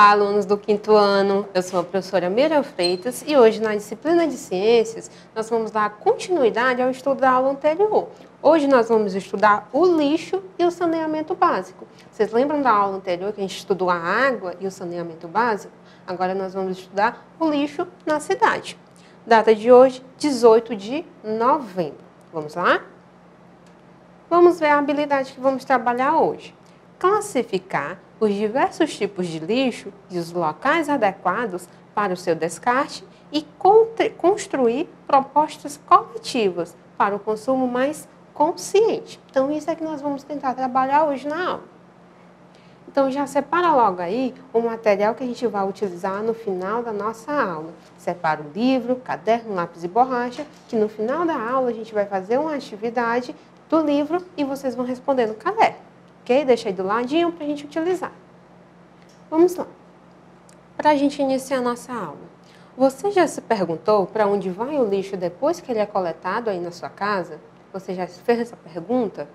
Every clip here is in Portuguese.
Olá, alunos do 5º ano, eu sou a professora Miriam Freitas e hoje na disciplina de Ciências nós vamos dar continuidade ao estudo da aula anterior. Hoje nós vamos estudar o lixo e o saneamento básico. Vocês lembram da aula anterior que a gente estudou a água e o saneamento básico? Agora nós vamos estudar o lixo na cidade. Data de hoje, 18 de novembro. Vamos lá? Vamos ver a habilidade que vamos trabalhar hoje. Classificar os diversos tipos de lixo e os locais adequados para o seu descarte e construir propostas coletivas para o consumo mais consciente. Então, isso é que nós vamos tentar trabalhar hoje na aula. Então, já separa logo aí o material que a gente vai utilizar no final da nossa aula. Separa o livro, caderno, lápis e borracha, que no final da aula a gente vai fazer uma atividade do livro e vocês vão responder no caderno. Ok? Deixa aí do ladinho para a gente utilizar. Vamos lá. Para a gente iniciar a nossa aula. Você já se perguntou para onde vai o lixo depois que ele é coletado aí na sua casa? Você já fez essa pergunta?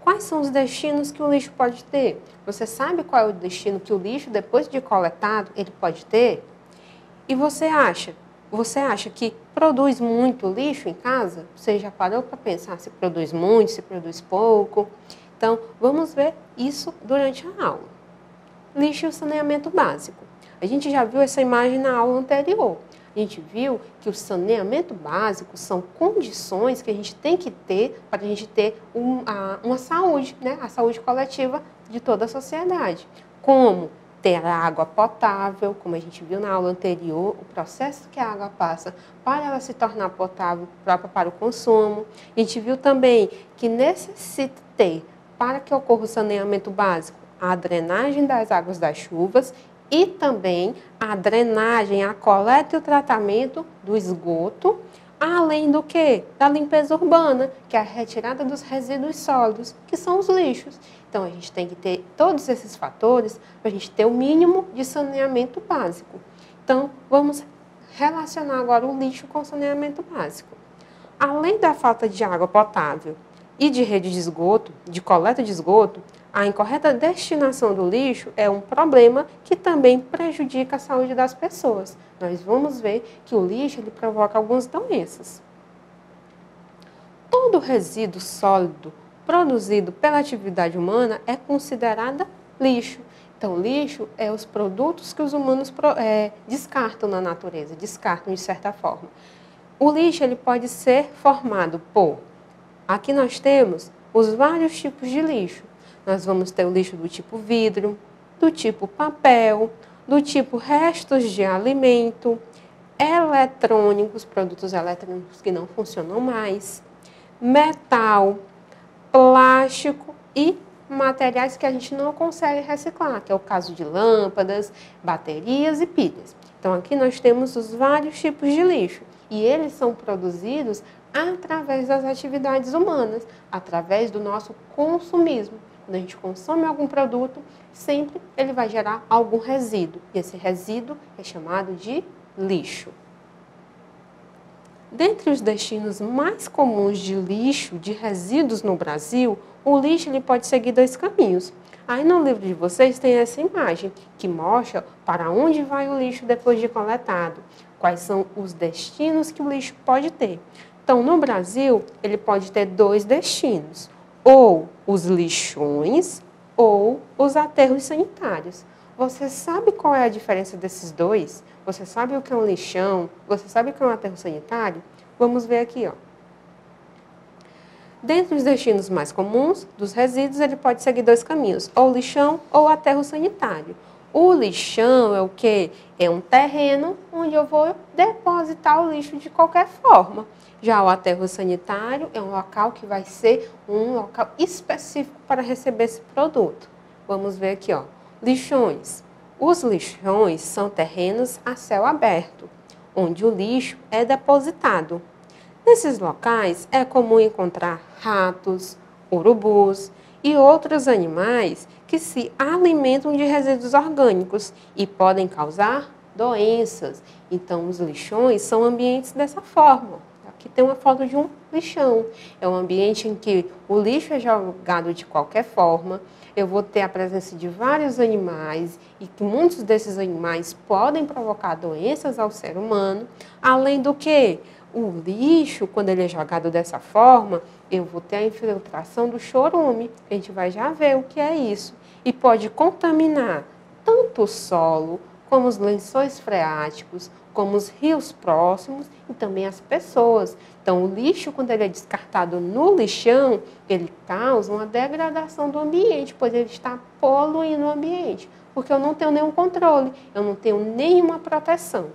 Quais são os destinos que o lixo pode ter? Você sabe qual é o destino que o lixo, depois de coletado, ele pode ter? E você acha que produz muito lixo em casa? Você já parou para pensar se produz muito, se produz pouco? Então, vamos ver isso durante a aula. Lixo e o saneamento básico. A gente já viu essa imagem na aula anterior. A gente viu que o saneamento básico são condições que a gente tem que ter para a gente ter uma saúde, né? A saúde coletiva de toda a sociedade. Como ter a água potável, como a gente viu na aula anterior, o processo que a água passa para ela se tornar potável própria para o consumo. A gente viu também que necessita ter, para que ocorra o saneamento básico, a drenagem das águas das chuvas e também a drenagem, a coleta e o tratamento do esgoto, além do que? Da limpeza urbana, que é a retirada dos resíduos sólidos, que são os lixos. Então, a gente tem que ter todos esses fatores para a gente ter o mínimo de saneamento básico. Então, vamos relacionar agora o lixo com o saneamento básico. Além da falta de água potável e de rede de esgoto, de coleta de esgoto, a incorreta destinação do lixo é um problema que também prejudica a saúde das pessoas. Nós vamos ver que o lixo ele provoca algumas doenças. Todo resíduo sólido produzido pela atividade humana é considerado lixo. Então, lixo é os produtos que os humanos descartam na natureza, descartam de certa forma. O lixo ele pode ser formado por... Aqui nós temos os vários tipos de lixo. Nós vamos ter o lixo do tipo vidro, do tipo papel, do tipo restos de alimento, eletrônicos, produtos eletrônicos que não funcionam mais, metal, plástico e materiais que a gente não consegue reciclar, que é o caso de lâmpadas, baterias e pilhas. Então, aqui nós temos os vários tipos de lixo e eles são produzidos através das atividades humanas, através do nosso consumismo. Quando a gente consome algum produto, sempre ele vai gerar algum resíduo. E esse resíduo é chamado de lixo. Dentre os destinos mais comuns de lixo, de resíduos no Brasil, o lixo ele pode seguir dois caminhos. Aí no livro de vocês tem essa imagem que mostra para onde vai o lixo depois de coletado. Quais são os destinos que o lixo pode ter. Então, no Brasil, ele pode ter dois destinos, ou os lixões ou os aterros sanitários. Você sabe qual é a diferença desses dois? Você sabe o que é um lixão? Você sabe o que é um aterro sanitário? Vamos ver aqui, ó. Dentre os destinos mais comuns dos resíduos, ele pode seguir dois caminhos, ou lixão ou aterro sanitário. O lixão é o quê? É um terreno onde eu vou depositar o lixo de qualquer forma. Já o aterro sanitário é um local que vai ser um local específico para receber esse produto. Vamos ver aqui, ó. Lixões. Os lixões são terrenos a céu aberto, onde o lixo é depositado. Nesses locais é comum encontrar ratos, urubus e outros animais que se alimentam de resíduos orgânicos e podem causar doenças. Então, os lixões são ambientes dessa forma. Aqui tem uma foto de um lixão. É um ambiente em que o lixo é jogado de qualquer forma, eu vou ter a presença de vários animais e que muitos desses animais podem provocar doenças ao ser humano, além do que o lixo, quando ele é jogado dessa forma, eu vou ter a infiltração do chorume, a gente vai já ver o que é isso, e pode contaminar tanto o solo, como os lençóis freáticos, como os rios próximos e também as pessoas. Então, o lixo, quando ele é descartado no lixão, ele causa uma degradação do ambiente, pois ele está poluindo o ambiente, porque eu não tenho nenhum controle, eu não tenho nenhuma proteção.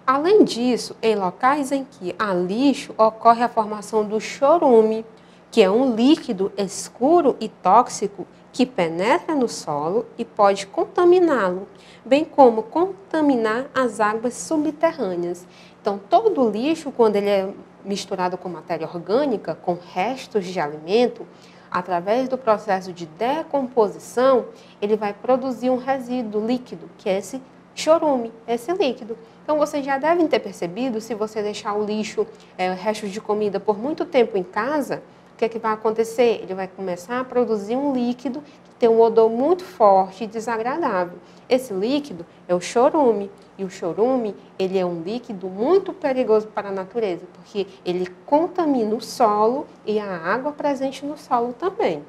Além disso, em locais em que há lixo, ocorre a formação do chorume, que é um líquido escuro e tóxico que penetra no solo e pode contaminá-lo, bem como contaminar as águas subterrâneas. Então, todo lixo, quando ele é misturado com matéria orgânica, com restos de alimento, através do processo de decomposição, ele vai produzir um resíduo líquido, que é esse chorume, esse líquido. Então, vocês já devem ter percebido, se você deixar o lixo, restos de comida por muito tempo em casa, o que é que vai acontecer? Ele vai começar a produzir um líquido que tem um odor muito forte e desagradável. Esse líquido é o chorume. E o chorume, ele é um líquido muito perigoso para a natureza, porque ele contamina o solo e a água presente no solo também.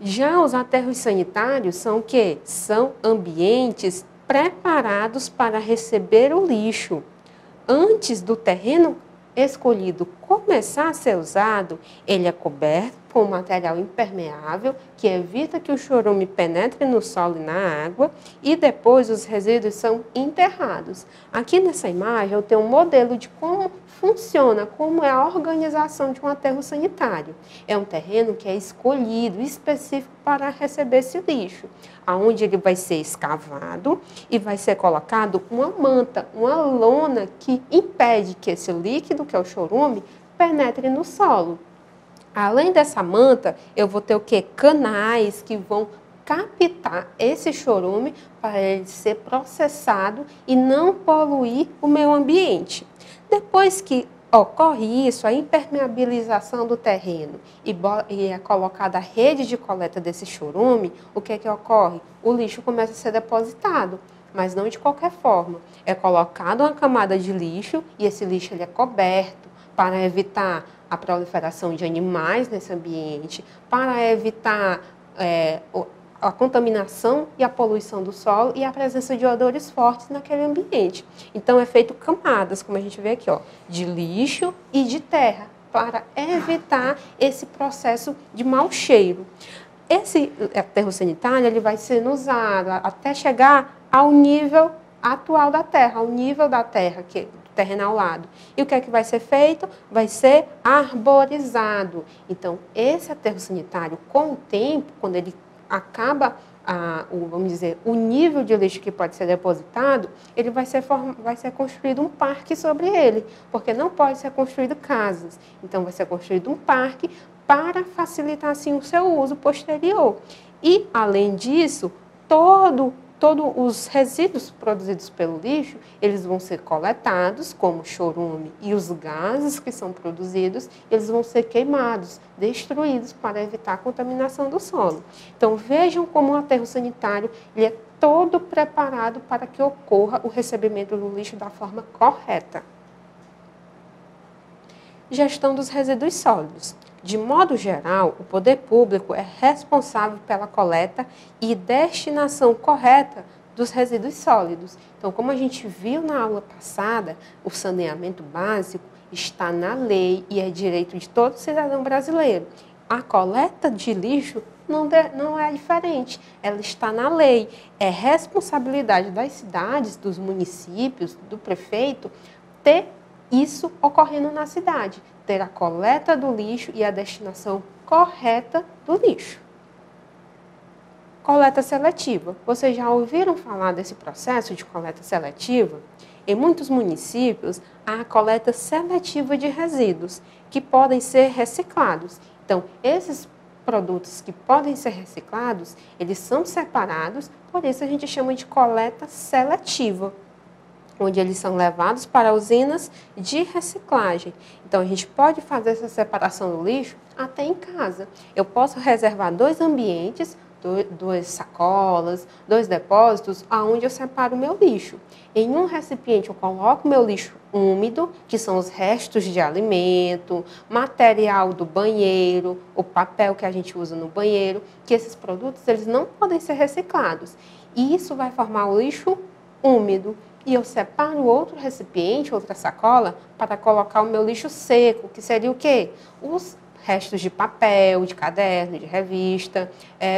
Já os aterros sanitários são o quê? São ambientes preparados para receber o lixo. Antes do terreno escolhido começar a ser usado, ele é coberto com material impermeável que evita que o chorume penetre no solo e na água e depois os resíduos são enterrados. Aqui nessa imagem eu tenho um modelo de como funciona, como é a organização de um aterro sanitário. É um terreno que é escolhido específico para receber esse lixo, aonde ele vai ser escavado e vai ser colocado uma manta, uma lona que impede que esse líquido, que é o chorume, penetre no solo. Além dessa manta, eu vou ter o quê? Canais que vão captar esse chorume para ele ser processado e não poluir o meio ambiente. Depois que ocorre isso, a impermeabilização do terreno e é colocada a rede de coleta desse chorume, o que é que ocorre? O lixo começa a ser depositado, mas não de qualquer forma. É colocada uma camada de lixo e esse lixo ele é coberto para evitar a proliferação de animais nesse ambiente, para evitar a contaminação e a poluição do solo e a presença de odores fortes naquele ambiente. Então, é feito camadas, como a gente vê aqui, ó, de lixo e de terra, para evitar esse processo de mau cheiro. Esse aterro sanitário ele vai sendo usado até chegar ao nível atual da terra, ao nível da terra, que terreno ao lado. E o que é que vai ser feito? Vai ser arborizado. Então, esse aterro sanitário, com o tempo, quando ele acaba, vamos dizer, o nível de lixo que pode ser depositado, ele vai ser construído um parque sobre ele, porque não pode ser construído casas. Então, vai ser construído um parque para facilitar, assim, o seu uso posterior. E, além disso, todos os resíduos produzidos pelo lixo, eles vão ser coletados, como o chorume e os gases que são produzidos, eles vão ser queimados, destruídos para evitar a contaminação do solo. Então, vejam como o aterro sanitário ele é todo preparado para que ocorra o recebimento do lixo da forma correta. Gestão dos resíduos sólidos. De modo geral, o poder público é responsável pela coleta e destinação correta dos resíduos sólidos. Então, como a gente viu na aula passada, o saneamento básico está na lei e é direito de todo cidadão brasileiro. A coleta de lixo não é diferente, ela está na lei. É responsabilidade das cidades, dos municípios, do prefeito, ter isso ocorrendo na cidade, ter a coleta do lixo e a destinação correta do lixo. Coleta seletiva. Vocês já ouviram falar desse processo de coleta seletiva? Em muitos municípios, há a coleta seletiva de resíduos, que podem ser reciclados. Então, esses produtos que podem ser reciclados, eles são separados, por isso a gente chama de coleta seletiva. onde eles são levados para usinas de reciclagem. Então, a gente pode fazer essa separação do lixo até em casa. Eu posso reservar 2 ambientes, 2 sacolas, 2 depósitos, onde eu separo o meu lixo. Em um recipiente eu coloco meu lixo úmido, que são os restos de alimento, material do banheiro, o papel que a gente usa no banheiro, que esses produtos eles não podem ser reciclados. E isso vai formar o lixo úmido. E eu separo outro recipiente, outra sacola, para colocar o meu lixo seco, que seria o quê? Os restos de papel, de caderno, de revista,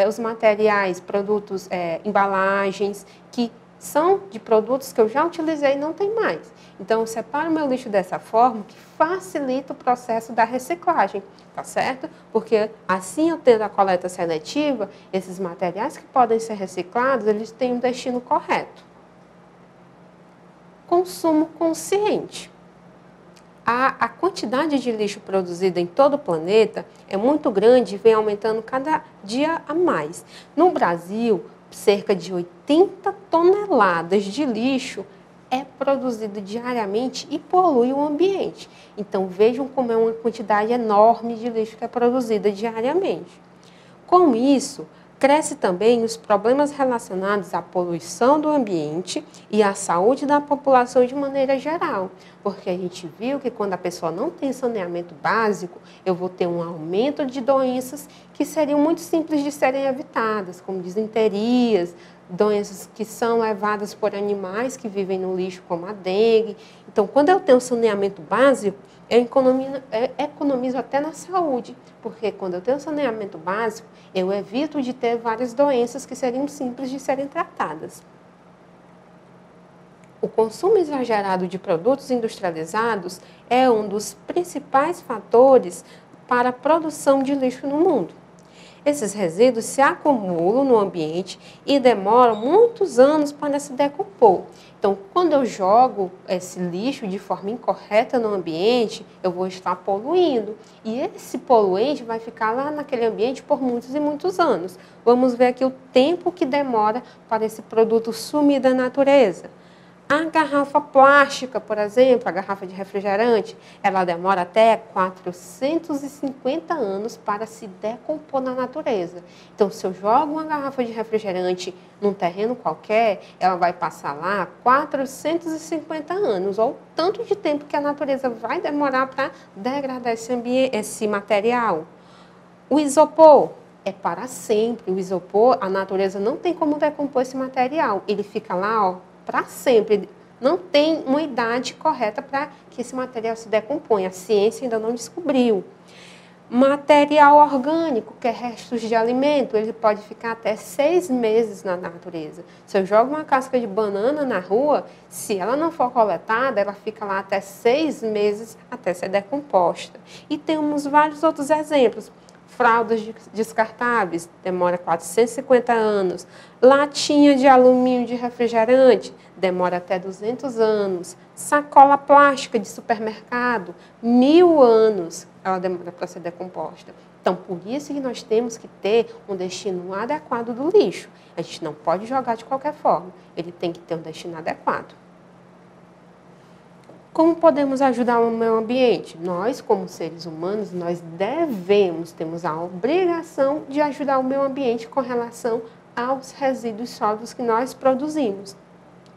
os materiais, produtos, embalagens, que são de produtos que eu já utilizei e não tem mais. Então, eu separo o meu lixo dessa forma, que facilita o processo da reciclagem, tá certo? Porque assim, eu tendo a coleta seletiva, esses materiais que podem ser reciclados, eles têm um destino correto. Consumo consciente. A quantidade de lixo produzida em todo o planeta é muito grande e vem aumentando cada dia a mais. No Brasil, cerca de 80 toneladas de lixo é produzido diariamente e polui o ambiente. Então, vejam como é uma quantidade enorme de lixo que é produzida diariamente. Com isso, cresce também os problemas relacionados à poluição do ambiente e à saúde da população de maneira geral, porque a gente viu que quando a pessoa não tem saneamento básico, eu vou ter um aumento de doenças que seriam muito simples de serem evitadas, como disenterias, doenças que são levadas por animais que vivem no lixo, como a dengue. Então, quando eu tenho saneamento básico, eu economizo até na saúde, porque quando eu tenho saneamento básico, eu evito de ter várias doenças que seriam simples de serem tratadas. O consumo exagerado de produtos industrializados é um dos principais fatores para a produção de lixo no mundo. Esses resíduos se acumulam no ambiente e demoram muitos anos para se decompor. Então, quando eu jogo esse lixo de forma incorreta no ambiente, eu vou estar poluindo. E esse poluente vai ficar lá naquele ambiente por muitos e muitos anos. Vamos ver aqui o tempo que demora para esse produto sumir da natureza. A garrafa plástica, por exemplo, a garrafa de refrigerante, ela demora até 450 anos para se decompor na natureza. Então, se eu jogo uma garrafa de refrigerante num terreno qualquer, ela vai passar lá 450 anos, ou tanto de tempo que a natureza vai demorar para degradar esse material. O isopor é para sempre. O isopor, a natureza não tem como decompor esse material. Ele fica lá, ó, para sempre. Não tem uma idade correta para que esse material se decomponha. A ciência ainda não descobriu. Material orgânico, que é restos de alimento, ele pode ficar até 6 meses na natureza. Se eu jogo uma casca de banana na rua, se ela não for coletada, ela fica lá até 6 meses até ser decomposta. E temos vários outros exemplos. Fraldas descartáveis, demora 450 anos. Latinha de alumínio de refrigerante, demora até 200 anos. Sacola plástica de supermercado, 1000 anos ela demora para ser decomposta. Então, por isso que nós temos que ter um destino adequado do lixo. A gente não pode jogar de qualquer forma, ele tem que ter um destino adequado. Como podemos ajudar o meio ambiente? Nós, como seres humanos, nós temos a obrigação de ajudar o meio ambiente com relação aos resíduos sólidos que nós produzimos.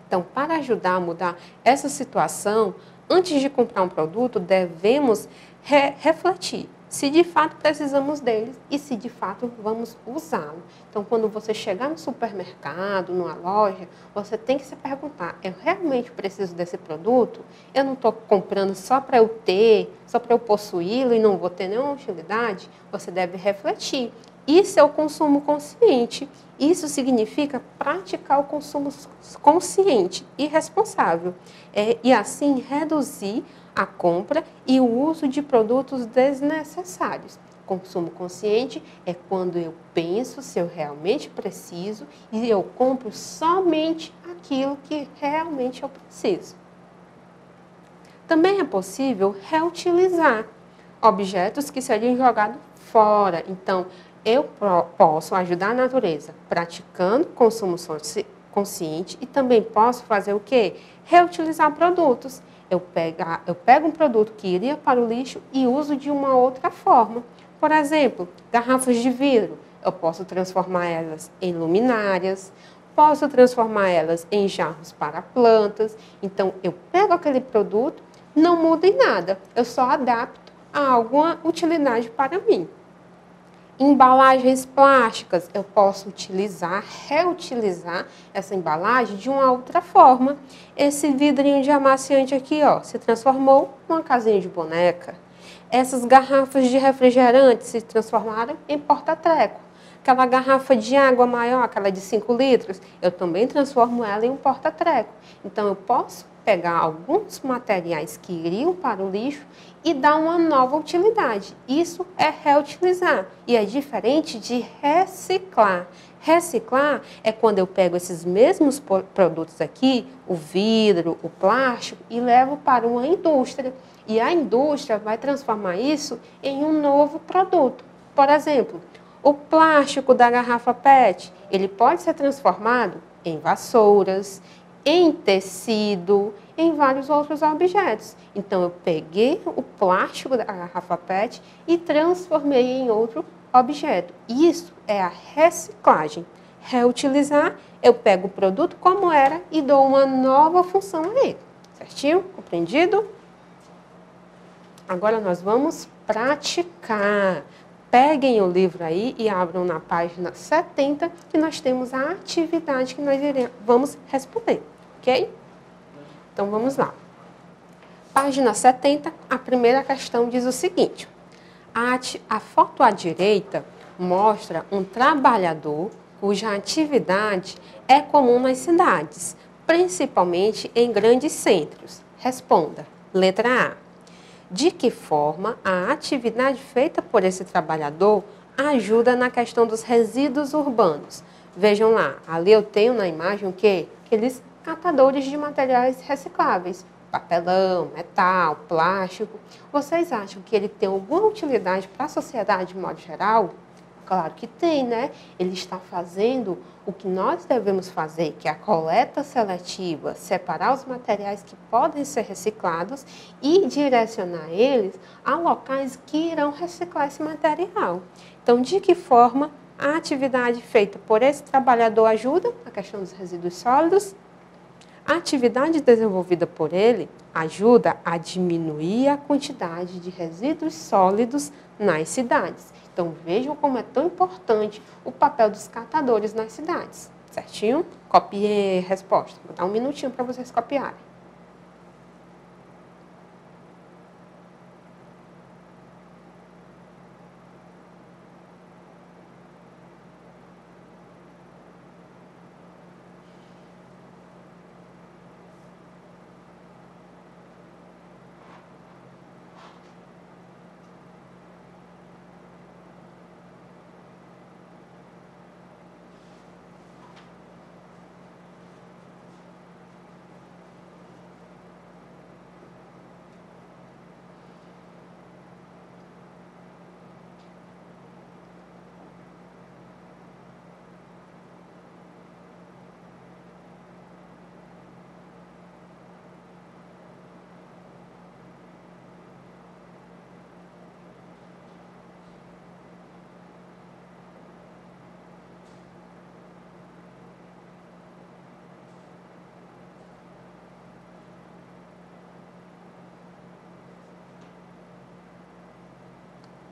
Então, para ajudar a mudar essa situação, antes de comprar um produto, devemos refletir se de fato precisamos deles e se de fato vamos usá-lo. Então, quando você chegar no supermercado, numa loja, você tem que se perguntar, eu realmente preciso desse produto? Eu não estou comprando só para eu ter, só para eu possuí-lo e não vou ter nenhuma utilidade? Você deve refletir. Isso é o consumo consciente. Isso significa praticar o consumo consciente e responsável. E assim reduzir a compra e o uso de produtos desnecessários. Consumo consciente é quando eu penso se eu realmente preciso e eu compro somente aquilo que realmente eu preciso. Também é possível reutilizar objetos que seriam jogados fora. Então, eu posso ajudar a natureza praticando consumo consciente e também posso fazer o quê? Reutilizar produtos. Eu pego um produto que iria para o lixo e uso de uma outra forma. Por exemplo, garrafas de vidro. Eu posso transformar elas em luminárias, posso transformar elas em jarros para plantas. Então, eu pego aquele produto, não muda em nada, eu só adapto a alguma utilidade para mim. Embalagens plásticas, eu posso reutilizar essa embalagem de uma outra forma. Esse vidrinho de amaciante aqui, ó, se transformou numa casinha de boneca. Essas garrafas de refrigerante se transformaram em porta-treco. Aquela garrafa de água maior, aquela de 5 litros, eu também transformo ela em um porta-treco. Então, eu posso pegar alguns materiais que iriam para o lixo e dar uma nova utilidade. Isso é reutilizar e é diferente de reciclar. Reciclar é quando eu pego esses mesmos produtos aqui, o vidro, o plástico, e levo para uma indústria. E a indústria vai transformar isso em um novo produto. Por exemplo, o plástico da garrafa PET, ele pode ser transformado em vassouras, em tecido, em vários outros objetos. Então, eu peguei o plástico da garrafa PET e transformei em outro objeto. Isso é a reciclagem. Reutilizar, eu pego o produto como era e dou uma nova função a ele. Certinho? Compreendido? Agora nós vamos praticar. Peguem o livro aí e abram na página 70, que nós temos a atividade que nós vamos responder, ok? Então, vamos lá. Página 70, a primeira questão diz o seguinte. A foto à direita mostra um trabalhador cuja atividade é comum nas cidades, principalmente em grandes centros. Responda. Letra A. De que forma a atividade feita por esse trabalhador ajuda na questão dos resíduos urbanos? Vejam lá, ali eu tenho na imagem o quê? Aqueles catadores de materiais recicláveis, papelão, metal, plástico. Vocês acham que ele tem alguma utilidade para a sociedade de modo geral? Claro que tem, né? Ele está fazendo o que nós devemos fazer, que é a coleta seletiva, separar os materiais que podem ser reciclados e direcionar eles a locais que irão reciclar esse material. Então, de que forma a atividade feita por esse trabalhador ajuda na questão dos resíduos sólidos? A atividade desenvolvida por ele ajuda a diminuir a quantidade de resíduos sólidos nas cidades. Então, vejam como é tão importante o papel dos catadores nas cidades, certinho? Copiei a resposta. Vou dar um minutinho para vocês copiarem.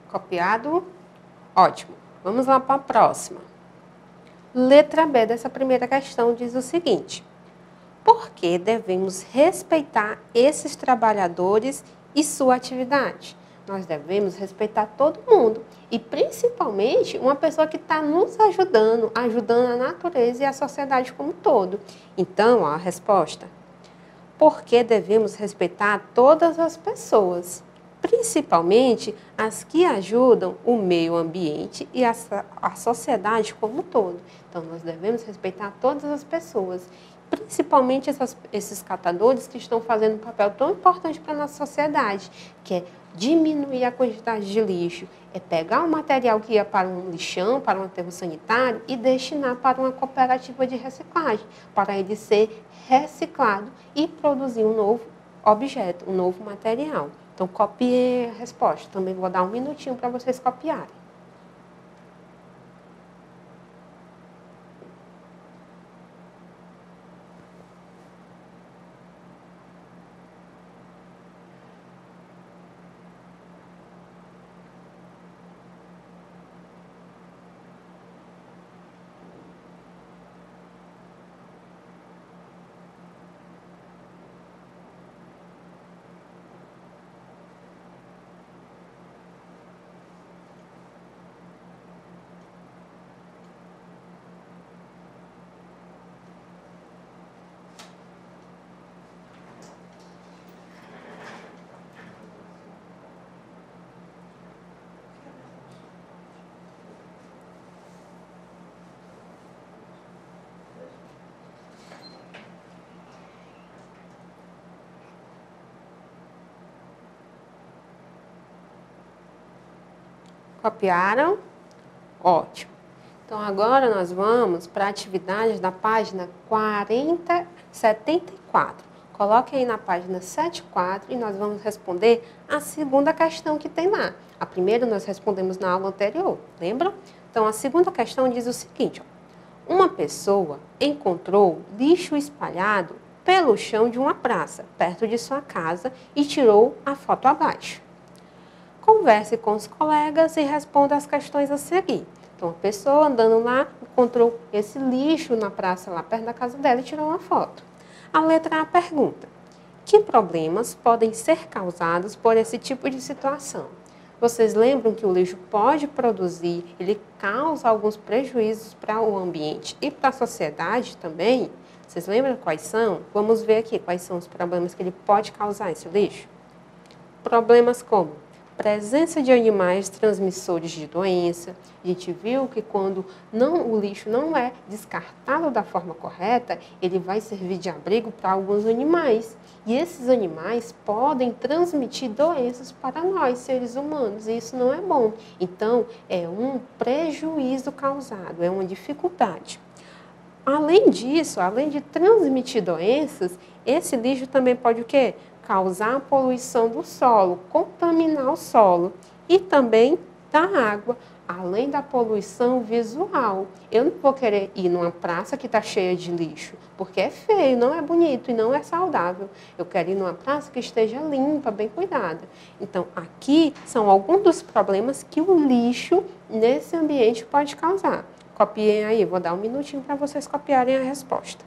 Copiado? Ótimo. Vamos lá para a próxima. Letra B dessa primeira questão diz o seguinte. Por que devemos respeitar esses trabalhadores e sua atividade? Nós devemos respeitar todo mundo e principalmente uma pessoa que está nos ajudando, ajudando a natureza e a sociedade como um todo. Então, ó, a resposta. Por que devemos respeitar todas as pessoas? Principalmente as que ajudam o meio ambiente e a sociedade como um todo. Então, nós devemos respeitar todas as pessoas, principalmente esses catadores que estão fazendo um papel tão importante para a nossa sociedade, que é diminuir a quantidade de lixo, é pegar o material que ia para um lixão, para um aterro sanitário e destinar para uma cooperativa de reciclagem, para ele ser reciclado e produzir um novo objeto, um novo material. Então, copiei a resposta. Também vou dar um minutinho para vocês copiarem. Copiaram? Ótimo. Então, agora nós vamos para a atividade da página 74. Coloque aí na página 74 e nós vamos responder a segunda questão que tem lá. A primeira nós respondemos na aula anterior, lembram? Então, a segunda questão diz o seguinte, ó. Uma pessoa encontrou lixo espalhado pelo chão de uma praça, perto de sua casa, e tirou a foto abaixo. Converse com os colegas e responda as questões a seguir. Então, a pessoa andando lá, encontrou esse lixo na praça lá perto da casa dela e tirou uma foto. A letra A pergunta: que problemas podem ser causados por esse tipo de situação? Vocês lembram que o lixo pode produzir, ele causa alguns prejuízos para o ambiente e para a sociedade também? Vocês lembram quais são? Vamos ver aqui quais são os problemas que ele pode causar, esse lixo. Problemas como presença de animais transmissores de doença. A gente viu que quando o lixo não é descartado da forma correta, ele vai servir de abrigo para alguns animais. E esses animais podem transmitir doenças para nós, seres humanos, e isso não é bom. Então, é um prejuízo causado, é uma dificuldade. Além disso, além de transmitir doenças, esse lixo também pode o quê? Causar poluição do solo, contaminar o solo e também da água, além da poluição visual. Eu não vou querer ir numa praça que está cheia de lixo, porque é feio, não é bonito e não é saudável. Eu quero ir numa praça que esteja limpa, bem cuidada. Então, aqui são alguns dos problemas que o lixo nesse ambiente pode causar. Copiem aí, vou dar um minutinho para vocês copiarem a resposta.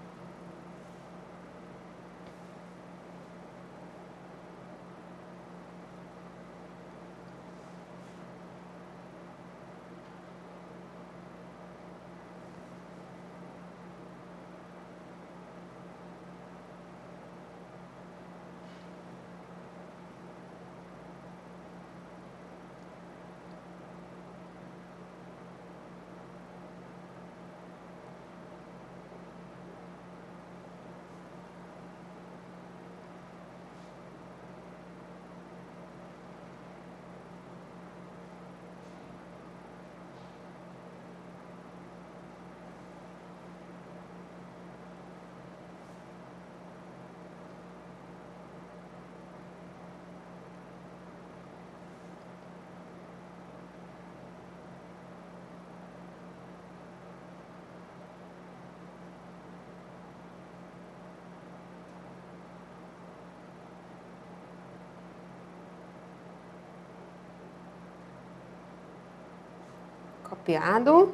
Copiado?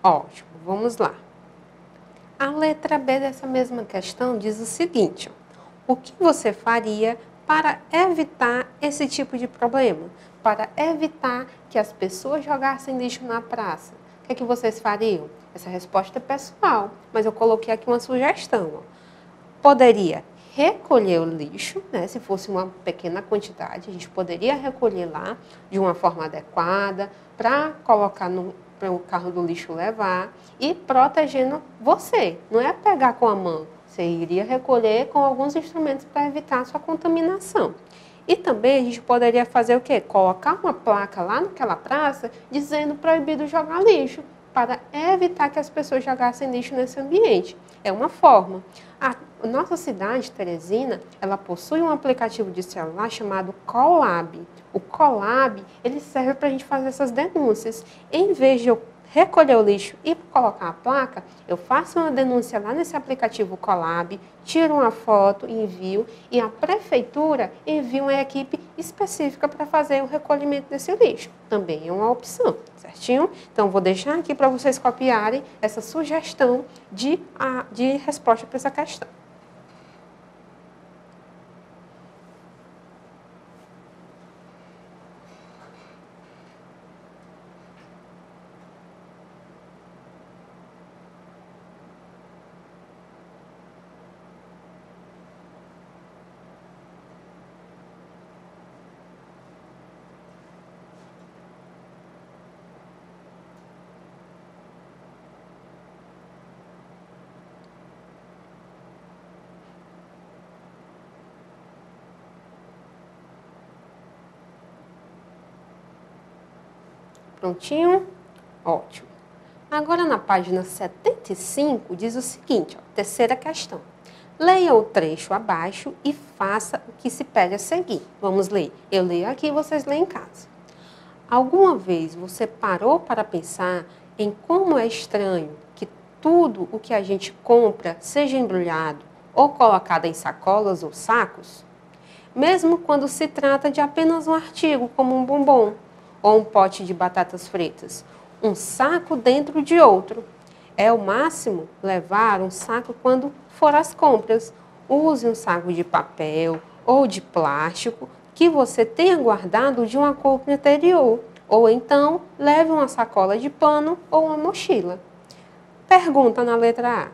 Ótimo, vamos lá. A letra B dessa mesma questão diz o seguinte: ó, o que você faria para evitar esse tipo de problema? Para evitar que as pessoas jogassem lixo na praça? O que é que vocês fariam? Essa resposta é pessoal, mas eu coloquei aqui uma sugestão. Ó. Poderia recolher o lixo, né? Se fosse uma pequena quantidade, a gente poderia recolher lá de uma forma adequada para colocar para o carro do lixo levar e protegendo você. Não é pegar com a mão, você iria recolher com alguns instrumentos para evitar a sua contaminação. E também a gente poderia fazer o quê? Colocar uma placa lá naquela praça dizendo proibido jogar lixo, para evitar que as pessoas jogassem lixo nesse ambiente. É uma forma. A nossa cidade, Teresina, ela possui um aplicativo de celular chamado Colab. O Colab, ele serve para a gente fazer essas denúncias. Em vez de eu recolher o lixo e colocar a placa, eu faço uma denúncia lá nesse aplicativo Colab, tiro uma foto, envio e a prefeitura envia uma equipe específica para fazer o recolhimento desse lixo. Também é uma opção, certinho? Então, vou deixar aqui para vocês copiarem essa sugestão de resposta para essa questão. Prontinho? Ótimo. Agora, na página 75, diz o seguinte, ó, terceira questão. Leia o trecho abaixo e faça o que se pede a seguir. Vamos ler. Eu leio aqui e vocês leem em casa. Alguma vez você parou para pensar em como é estranho que tudo o que a gente compra seja embrulhado ou colocado em sacolas ou sacos? Mesmo quando se trata de apenas um artigo, como um bombom, ou um pote de batatas fritas, um saco dentro de outro. É o máximo levar um saco quando for às compras. Use um saco de papel ou de plástico que você tenha guardado de uma compra anterior. Ou então, leve uma sacola de pano ou uma mochila. Pergunta na letra A.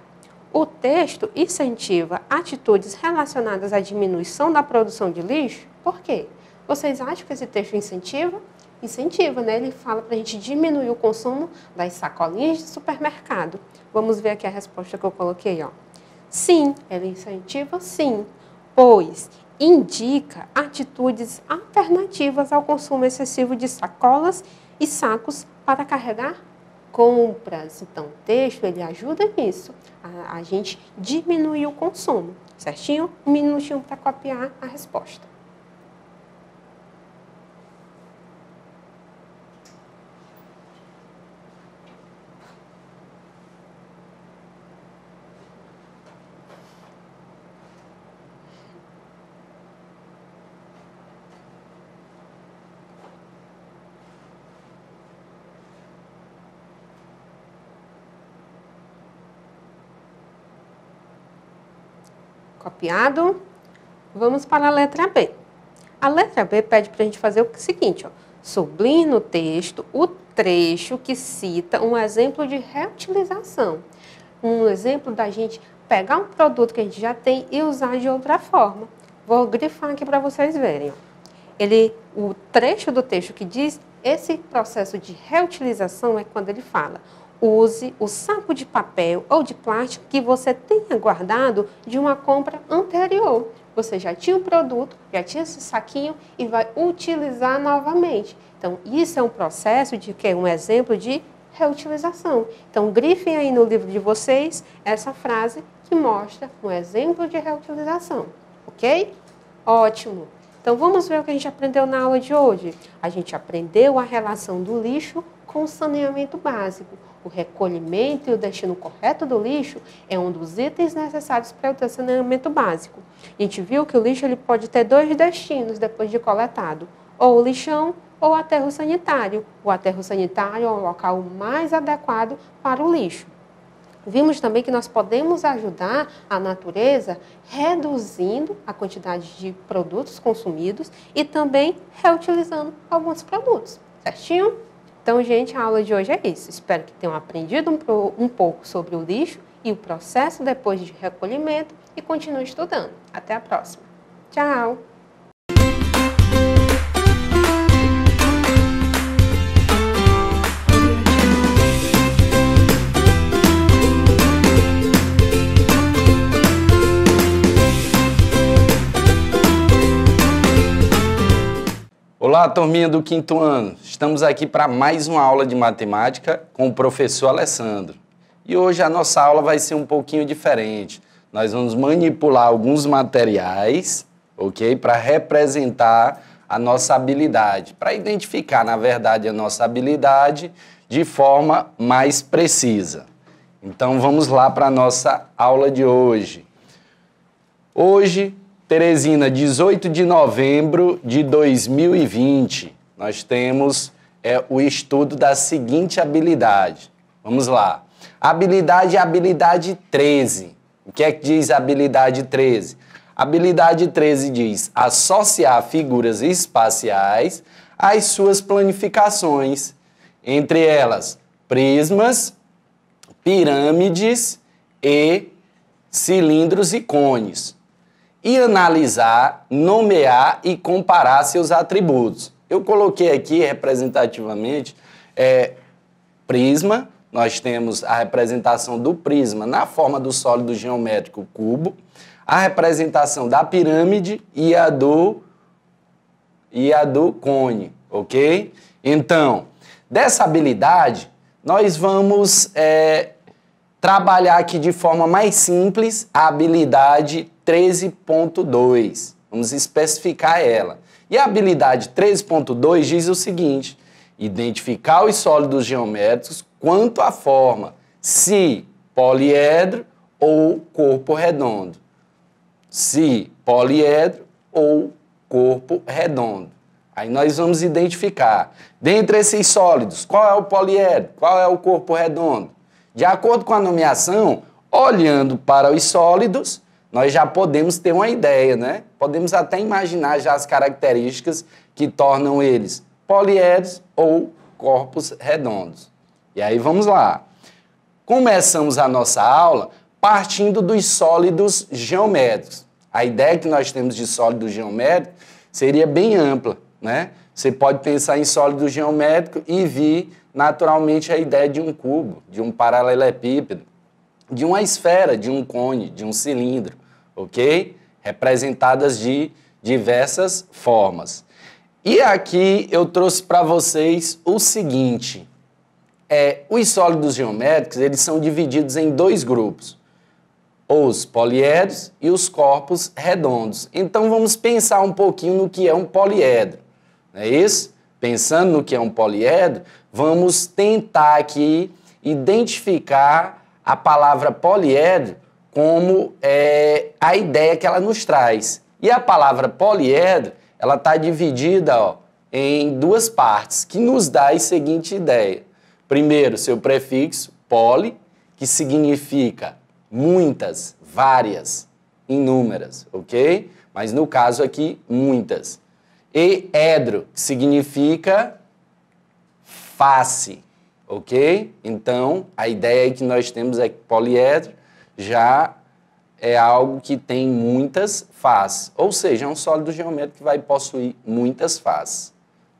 O texto incentiva atitudes relacionadas à diminuição da produção de lixo? Por quê? Vocês acham que esse texto incentiva? Incentiva, né? Ele fala para a gente diminuir o consumo das sacolinhas de supermercado. Vamos ver aqui a resposta que eu coloquei, ó. Sim, ele incentiva sim, pois indica atitudes alternativas ao consumo excessivo de sacolas e sacos para carregar compras. Então, o texto, ele ajuda nisso, a gente diminuir o consumo, certinho? Um minutinho para copiar a resposta. Copiado. Vamos para a letra B. A letra B pede para a gente fazer o seguinte, ó. Sublinhe no texto o trecho que cita um exemplo de reutilização. Um exemplo da gente pegar um produto que a gente já tem e usar de outra forma. Vou grifar aqui para vocês verem, ó. O trecho do texto que diz esse processo de reutilização é quando ele fala: use o saco de papel ou de plástico que você tenha guardado de uma compra anterior. Você já tinha o produto, já tinha esse saquinho e vai utilizar novamente. Então, isso é um processo de que é um exemplo de reutilização. Então, grifem aí no livro de vocês essa frase que mostra um exemplo de reutilização, ok? Ótimo! Então, vamos ver o que a gente aprendeu na aula de hoje. A gente aprendeu a relação do lixo com o saneamento básico. O recolhimento e o destino correto do lixo é um dos itens necessários para o saneamento básico. A gente viu que o lixo ele pode ter dois destinos depois de coletado, ou o lixão ou o aterro sanitário. O aterro sanitário é o local mais adequado para o lixo. Vimos também que nós podemos ajudar a natureza reduzindo a quantidade de produtos consumidos e também reutilizando alguns produtos, certinho? Então, gente, a aula de hoje é isso. Espero que tenham aprendido um pouco sobre o lixo e o processo depois de recolhimento e continuem estudando. Até a próxima. Tchau! Olá, turminha do quinto ano. Estamos aqui para mais uma aula de matemática com o professor Alessandro. E hoje a nossa aula vai ser um pouquinho diferente. Nós vamos manipular alguns materiais, ok? Para representar a nossa habilidade, para identificar, na verdade, a nossa habilidade de forma mais precisa. Então, vamos lá para a nossa aula de hoje. Hoje, Teresina, 18 de novembro de 2020, nós temos o estudo da seguinte habilidade. Vamos lá. A habilidade é a habilidade 13. O que é que diz a habilidade 13? A habilidade 13 diz associar figuras espaciais às suas planificações, entre elas prismas, pirâmides e cilindros e cones. E analisar, nomear e comparar seus atributos. Eu coloquei aqui representativamente prisma. Nós temos a representação do prisma na forma do sólido geométrico cubo, a representação da pirâmide e a do cone, ok? Então, dessa habilidade, nós vamos trabalhar aqui de forma mais simples a habilidade 13.2. Vamos especificar ela. E a habilidade 13.2 diz o seguinte: identificar os sólidos geométricos quanto à forma, se poliedro ou corpo redondo. Se poliedro ou corpo redondo. Aí nós vamos identificar, dentre esses sólidos, qual é o poliedro, qual é o corpo redondo. De acordo com a nomeação, olhando para os sólidos, nós já podemos ter uma ideia, né? Podemos até imaginar já as características que tornam eles poliedros ou corpos redondos. E aí vamos lá. Começamos a nossa aula partindo dos sólidos geométricos. A ideia que nós temos de sólido geométrico seria bem ampla, né? Você pode pensar em sólido geométrico e vir naturalmente a ideia de um cubo, de um paralelepípedo, de uma esfera, de um cone, de um cilindro, ok? Representadas de diversas formas. E aqui eu trouxe para vocês o seguinte: os sólidos geométricos, eles são divididos em dois grupos, os poliedros e os corpos redondos. Então vamos pensar um pouquinho no que é um poliedro, não é isso? Pensando no que é um poliedro, vamos tentar aqui identificar a palavra poliedro como a ideia que ela nos traz. E a palavra poliedro, ela está dividida em duas partes, que nos dá a seguinte ideia. Primeiro, seu prefixo, poli, que significa muitas, várias, inúmeras, ok? Mas no caso aqui, muitas. E edro, que significa face, ok? Então, a ideia que nós temos é que poliedro já é algo que tem muitas faces, ou seja, é um sólido geométrico que vai possuir muitas faces.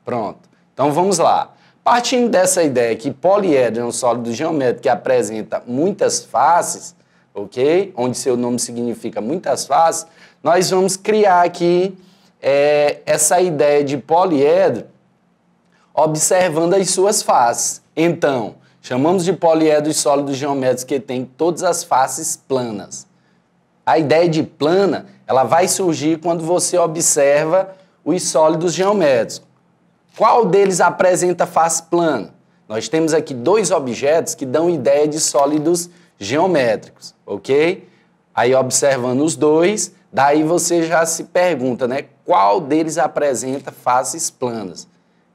Pronto. Então, vamos lá. Partindo dessa ideia que poliedro é um sólido geométrico que apresenta muitas faces, ok? Onde seu nome significa muitas faces, nós vamos criar aqui essa ideia de poliedro observando as suas faces. Então, chamamos de poliedro os sólidos geométricos que têm todas as faces planas. A ideia de plana, ela vai surgir quando você observa os sólidos geométricos. Qual deles apresenta face plana? Nós temos aqui dois objetos que dão ideia de sólidos geométricos, ok? Aí, observando os dois, daí você já se pergunta, né? Qual deles apresenta faces planas?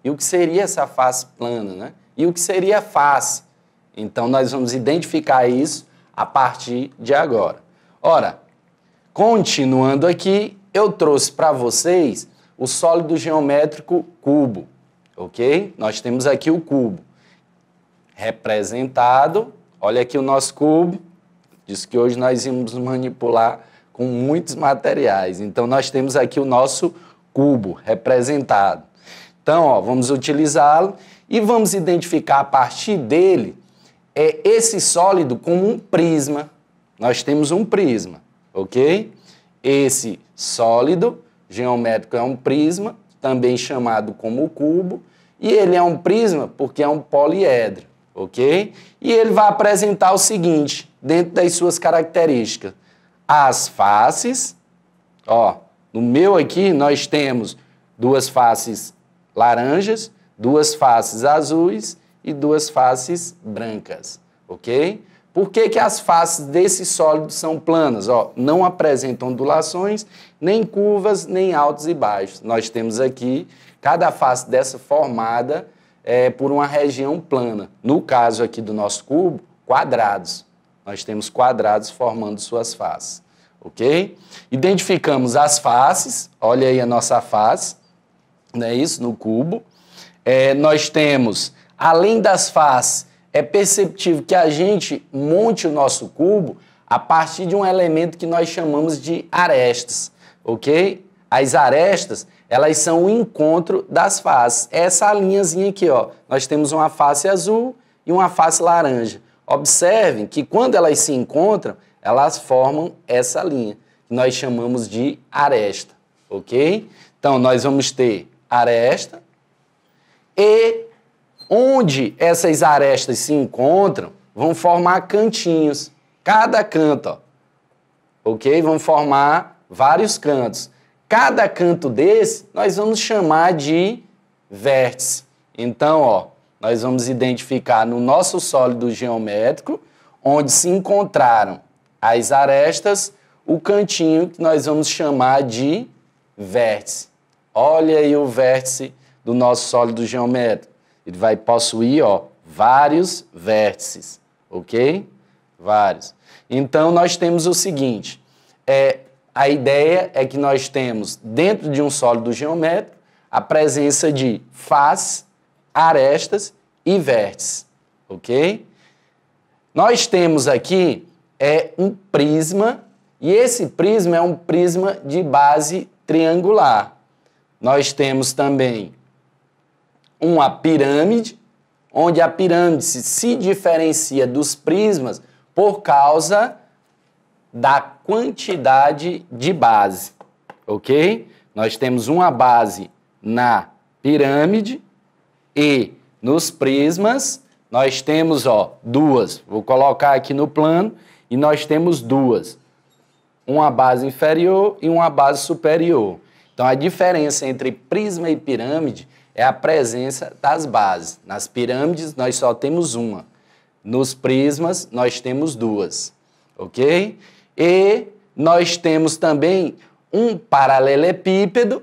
E o que seria essa face plana, né? E o que seria a face? Então, nós vamos identificar isso a partir de agora. Ora, continuando aqui, eu trouxe para vocês o sólido geométrico cubo, ok? Nós temos aqui o cubo representado. Olha aqui o nosso cubo. Diz que hoje nós íamos manipular com muitos materiais. Então, nós temos aqui o nosso cubo representado. Então, vamos utilizá-lo e vamos identificar a partir dele esse sólido como um prisma. Nós temos um prisma, ok? Esse sólido geométrico é um prisma, também chamado como cubo, e ele é um prisma porque é um poliedro, ok? E ele vai apresentar o seguinte, dentro das suas características. As faces, ó, no meu aqui nós temos duas faces laranjas, duas faces azuis e duas faces brancas, ok? Por que que as faces desse sólido são planas? Ó, não apresentam ondulações, nem curvas, nem altos e baixos. Nós temos aqui cada face dessa formada por uma região plana. No caso aqui do nosso cubo, quadrados. Nós temos quadrados formando suas faces, ok? Identificamos as faces, olha aí a nossa face, não é isso? No cubo. Nós temos, além das faces, é perceptível que a gente monte o nosso cubo a partir de um elemento que nós chamamos de arestas, ok? As arestas, elas são o encontro das faces. Essa linhazinha aqui, ó, nós temos uma face azul e uma face laranja. Observem que quando elas se encontram, elas formam essa linha, que nós chamamos de aresta, ok? Então, nós vamos ter aresta e onde essas arestas se encontram, vão formar cantinhos. Cada canto, ó, ok? Vão formar vários cantos. Cada canto desse, nós vamos chamar de vértice. Então, ó, nós vamos identificar no nosso sólido geométrico, onde se encontraram as arestas, o cantinho que nós vamos chamar de vértice. Olha aí o vértice do nosso sólido geométrico. Ele vai possuir, ó, vários vértices, ok? Vários. Então, nós temos o seguinte, a ideia é que nós temos, dentro de um sólido geométrico, a presença de faces, arestas e vértices, ok? Nós temos aqui um prisma, e esse prisma é um prisma de base triangular. Nós temos também uma pirâmide, onde a pirâmide se diferencia dos prismas por causa da quantidade de base, ok? Nós temos uma base na pirâmide e nos prismas nós temos, ó, duas. Vou colocar aqui no plano e nós temos duas. Uma base inferior e uma base superior. Então, a diferença entre prisma e pirâmide é a presença das bases. Nas pirâmides, nós só temos uma. Nos prismas, nós temos duas, ok? E nós temos também um paralelepípedo,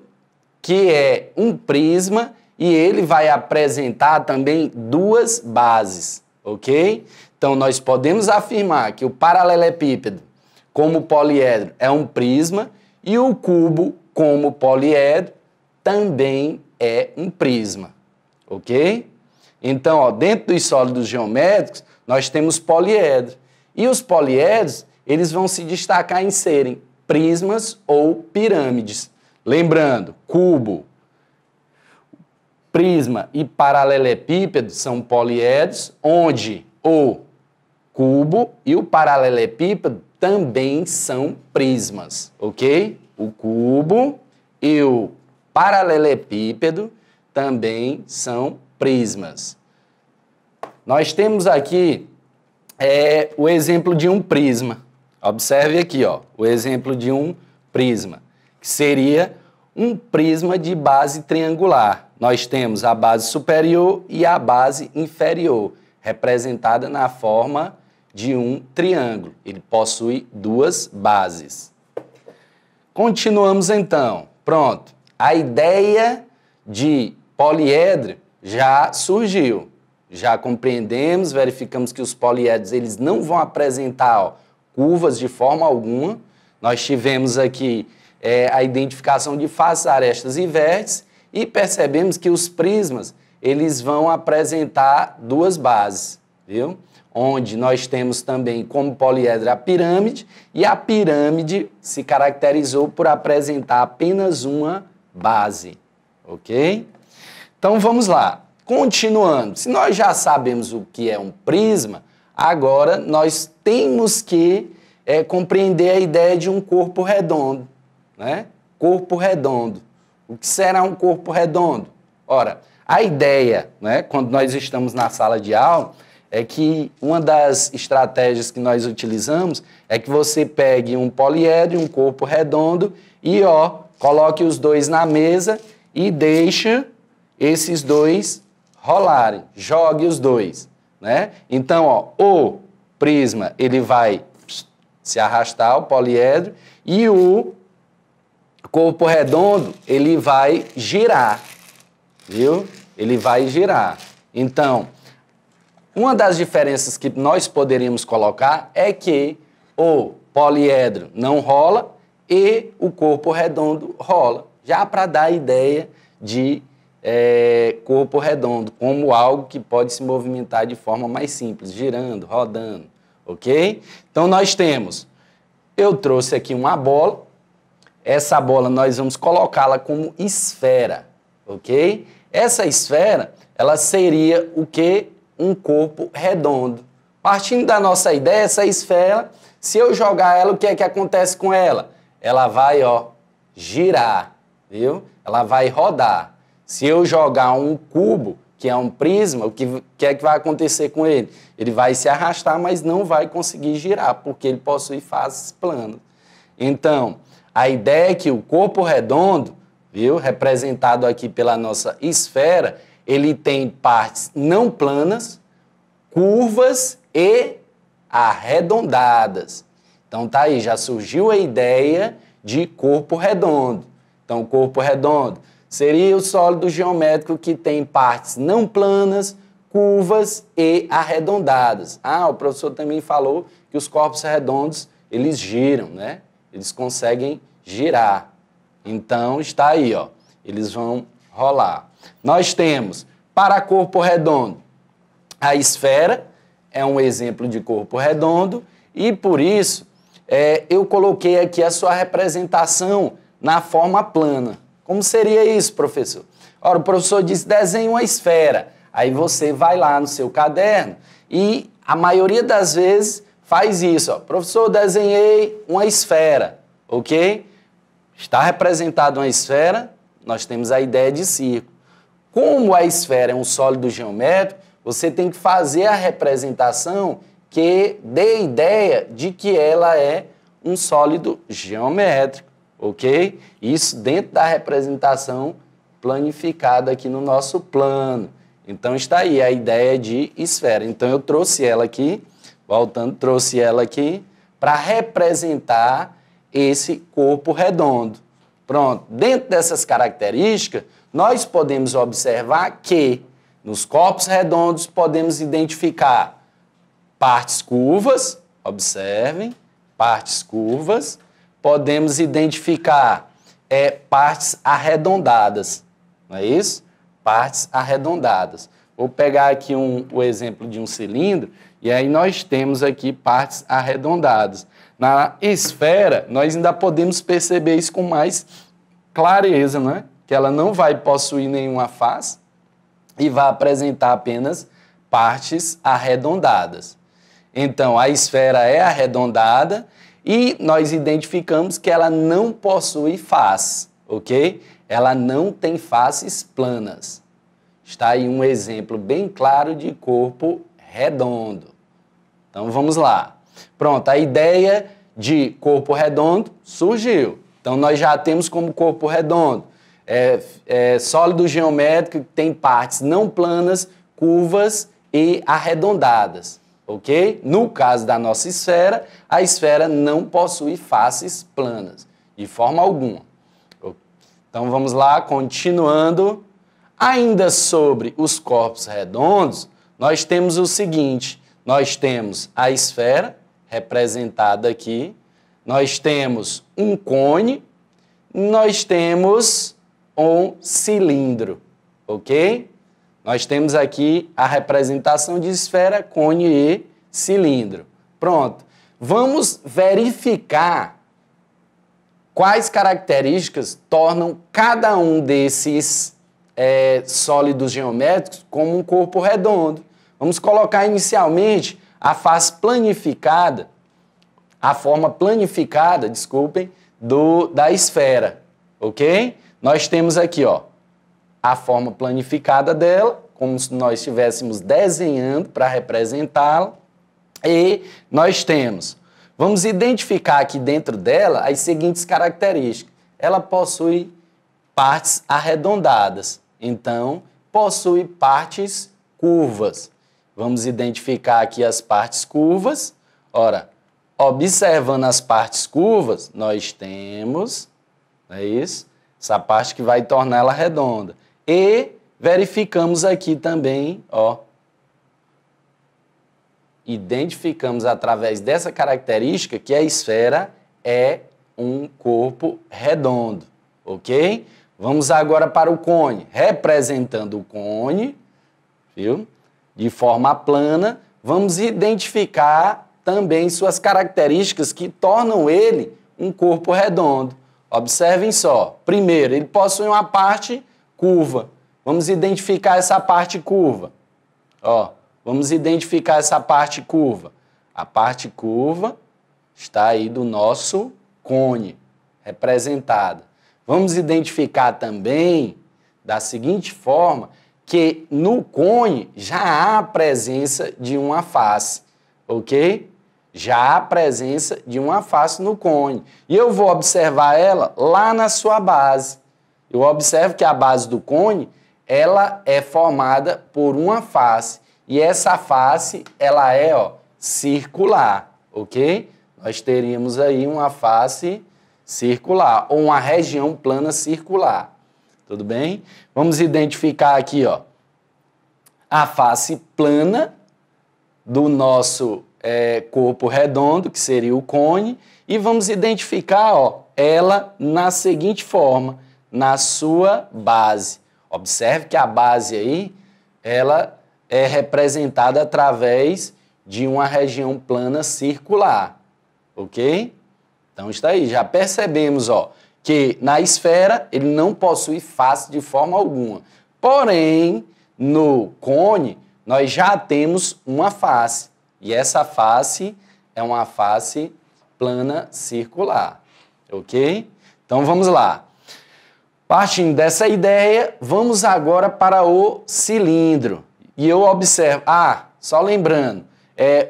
que é um prisma, e ele vai apresentar também duas bases, ok? Então, nós podemos afirmar que o paralelepípedo, como poliedro, é um prisma, e o cubo, como poliedro, também é um prisma, ok? Então, ó, dentro dos sólidos geométricos, nós temos poliedros. E os poliedros, eles vão se destacar em serem prismas ou pirâmides. Lembrando, cubo, prisma e paralelepípedo são poliedros, onde o cubo e o paralelepípedo também são prismas, ok? O cubo e o paralelepípedo também são prismas. Nós temos aqui o exemplo de um prisma. Observe aqui, ó, o exemplo de um prisma, que seria um prisma de base triangular. Nós temos a base superior e a base inferior, representada na forma de um triângulo. Ele possui duas bases. Continuamos então. Pronto. A ideia de poliedro já surgiu. Já compreendemos, verificamos que os poliedros eles não vão apresentar curvas de forma alguma. Nós tivemos aqui a identificação de faces, arestas e vértices e percebemos que os prismas eles vão apresentar duas bases, viu? Onde nós temos também como poliedro a pirâmide, e a pirâmide se caracterizou por apresentar apenas uma base, ok? Então vamos lá, continuando. Se nós já sabemos o que é um prisma, agora nós temos que compreender a ideia de um corpo redondo, né? Corpo redondo. O que será um corpo redondo? Ora, a ideia, né, quando nós estamos na sala de aula, é que uma das estratégias que nós utilizamos é que você pegue um poliedro e um corpo redondo e, coloque os dois na mesa e deixa esses dois rolarem. Jogue os dois, né? Então, o prisma, ele vai se arrastar, o poliedro, e o corpo redondo, ele vai girar, viu? Ele vai girar. Então, uma das diferenças que nós poderíamos colocar é que o poliedro não rola e o corpo redondo rola, já para dar a ideia de corpo redondo, como algo que pode se movimentar de forma mais simples, girando, rodando, ok? Então, nós temos, eu trouxe aqui uma bola, essa bola nós vamos colocá-la como esfera, ok? Essa esfera, ela seria o quê? Um corpo redondo. Partindo da nossa ideia, essa esfera, se eu jogar ela, o que é que acontece com ela? Ela vai, girar, viu? Ela vai rodar. Se eu jogar um cubo, que é um prisma, o que é que vai acontecer com ele? Ele vai se arrastar, mas não vai conseguir girar, porque ele possui faces planas. Então, a ideia é que o corpo redondo, viu, representado aqui pela nossa esfera, ele tem partes não planas, curvas e arredondadas. Então tá aí, já surgiu a ideia de corpo redondo. Então, o corpo redondo seria o sólido geométrico que tem partes não planas, curvas e arredondadas. O professor também falou que os corpos redondos, eles giram, né? Eles conseguem girar. Então, está aí, eles vão rolar. Nós temos, para corpo redondo, a esfera é um exemplo de corpo redondo e, por isso, eu coloquei aqui a sua representação na forma plana. Como seria isso, professor? Ora, o professor disse, desenhe uma esfera. Aí você vai lá no seu caderno e a maioria das vezes faz isso. Professor, desenhei uma esfera, ok? Está representada uma esfera, nós temos a ideia de círculo. Como a esfera é um sólido geométrico, você tem que fazer a representação que dê a ideia de que ela é um sólido geométrico, ok? Isso dentro da representação planificada aqui no nosso plano. Então, está aí a ideia de esfera. Então, eu trouxe ela aqui, voltando, trouxe ela aqui para representar esse corpo redondo. Pronto. Dentro dessas características, nós podemos observar que nos corpos redondos podemos identificar partes curvas, observem, partes curvas, podemos identificar partes arredondadas, não é isso? Partes arredondadas. Vou pegar aqui o exemplo de um cilindro e aí nós temos aqui partes arredondadas. Na esfera, nós ainda podemos perceber isso com mais clareza, não é? Que ela não vai possuir nenhuma face e vai apresentar apenas partes arredondadas. Então, a esfera é arredondada e nós identificamos que ela não possui face, ok? Ela não tem faces planas. Está aí um exemplo bem claro de corpo redondo. Então, vamos lá. Pronto, a ideia de corpo redondo surgiu. Então, nós já temos como corpo redondo sólido geométrico que tem partes não planas, curvas e arredondadas, ok? No caso da nossa esfera, a esfera não possui faces planas, de forma alguma. Então, vamos lá, continuando. Ainda sobre os corpos redondos, nós temos o seguinte, nós temos a esfera, representada aqui, nós temos um cone, nós temos um cilindro, ok? Nós temos aqui a representação de esfera, cone e cilindro. Pronto. Vamos verificar quais características tornam cada um desses sólidos geométricos como um corpo redondo. Vamos colocar inicialmente a face planificada, a forma planificada, desculpem, da esfera, ok? nós temos aqui, ó, a forma planificada dela, como se nós estivéssemos desenhando para representá-la. E nós temos, vamos identificar aqui dentro dela as seguintes características. Ela possui partes arredondadas, então possui partes curvas. Vamos identificar aqui as partes curvas. Ora, observando as partes curvas, nós temos, não é isso? Essa parte que vai tornar ela redonda. E verificamos aqui também, ó, identificamos através dessa característica que a esfera é um corpo redondo, ok? Vamos agora para o cone. Representando o cone, viu? De forma plana, vamos identificar também suas características que tornam ele um corpo redondo. Observem só. Primeiro, ele possui uma parte curva. Vamos identificar essa parte curva. Ó, vamos identificar essa parte curva. A parte curva está aí do nosso cone, representada. Vamos identificar também da seguinte forma que no cone já há a presença de uma face, ok? Já há a presença de uma face no cone. E eu vou observar ela lá na sua base. Eu observo que a base do cone, ela é formada por uma face. E essa face, ela é, ó, circular, ok? Nós teríamos aí uma face circular, ou uma região plana circular. Tudo bem? Vamos identificar aqui, ó, a face plana do nosso corpo redondo, que seria o cone, e vamos identificar, ó, ela na seguinte forma, na sua base. Observe que a base aí, ela é representada através de uma região plana circular, ok? Então está aí, já percebemos, ó, que na esfera ele não possui face de forma alguma. Porém, no cone, nós já temos uma face. E essa face é uma face plana circular, ok? Então vamos lá. Partindo dessa ideia, vamos agora para o cilindro. E eu observo, só lembrando,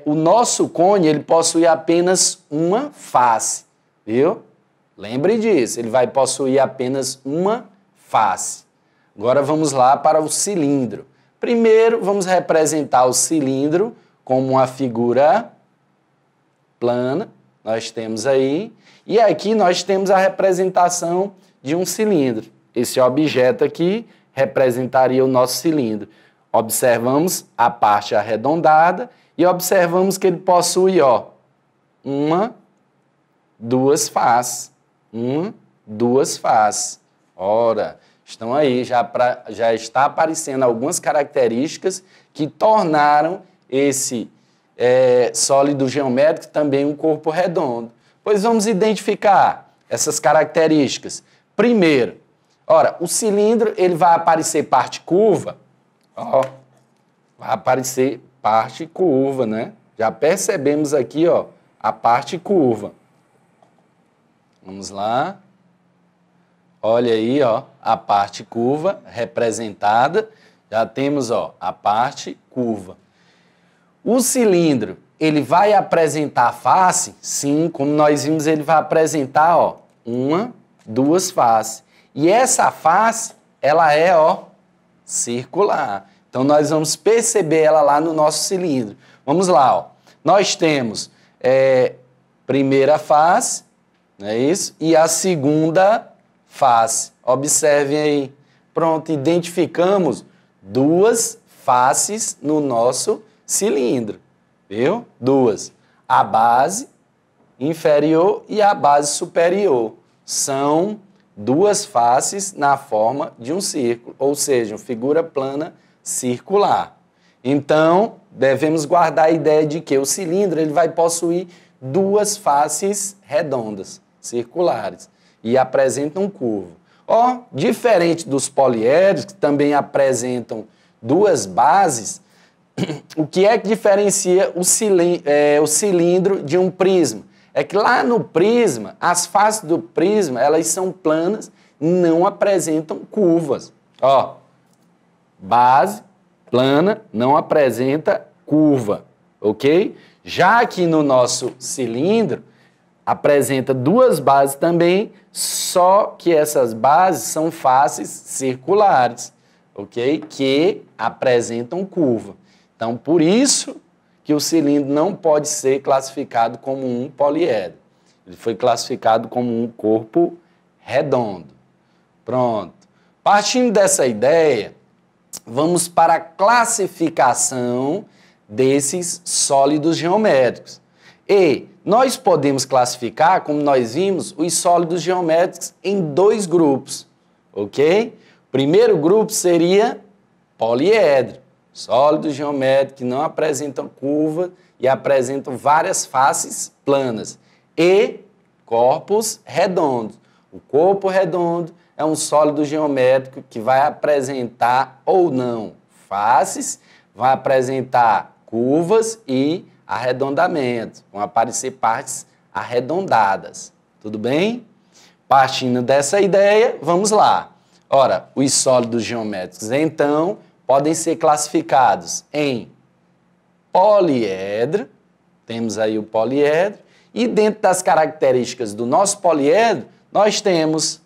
o nosso cone ele possui apenas uma face, viu? Lembre disso, ele vai possuir apenas uma face. Agora vamos lá para o cilindro. Primeiro, vamos representar o cilindro como uma figura plana, nós temos aí, e aqui nós temos a representação de um cilindro. Esse objeto aqui representaria o nosso cilindro. Observamos a parte arredondada e observamos que ele possui, ó, duas faces. Duas faces. Ora, estão aí, já está aparecendo algumas características que tornaram esse sólido geométrico também um corpo redondo. Pois vamos identificar essas características. Primeiro, ora, o cilindro ele vai aparecer parte curva, ó, vai aparecer parte curva, né? Já percebemos aqui, ó, a parte curva. Vamos lá. Olha aí, ó, a parte curva representada. Já temos, ó, a parte curva. O cilindro, ele vai apresentar face? Sim, como nós vimos, ele vai apresentar, ó, duas faces. E essa face, ela é, ó, circular. Então, nós vamos perceber ela lá no nosso cilindro. Vamos lá, ó. Nós temos primeira face, não é isso? E a segunda face. Observem aí. Pronto, identificamos duas faces no nosso cilindro. Viu? Duas. A base inferior e a base superior. São duas faces na forma de um círculo, ou seja, uma figura plana circular. Então, devemos guardar a ideia de que o cilindro ele vai possuir duas faces redondas, circulares, e apresentam curva. Ó, diferente dos poliedros, que também apresentam duas bases, o que é que diferencia o cilindro de um prisma? É que lá no prisma, as faces do prisma, elas são planas não apresentam curvas. Ó, base plana não apresenta curva, ok? Já que no nosso cilindro apresenta duas bases também, só que essas bases são faces circulares, ok? Que apresentam curva. Então, por isso que o cilindro não pode ser classificado como um poliedro. Ele foi classificado como um corpo redondo. Pronto. Partindo dessa ideia, vamos para a classificação desses sólidos geométricos. E nós podemos classificar, como nós vimos, os sólidos geométricos em dois grupos, ok? O primeiro grupo seria poliedro, sólidos geométricos que não apresentam curva e apresentam várias faces planas, e corpos redondos. O corpo redondo é um sólido geométrico que vai apresentar ou não faces, vai apresentar curvas e arredondamentos, vão aparecer partes arredondadas. Tudo bem? Partindo dessa ideia, vamos lá. Ora, os sólidos geométricos, então, podem ser classificados em poliedro, temos aí o poliedro, e dentro das características do nosso poliedro, nós temos,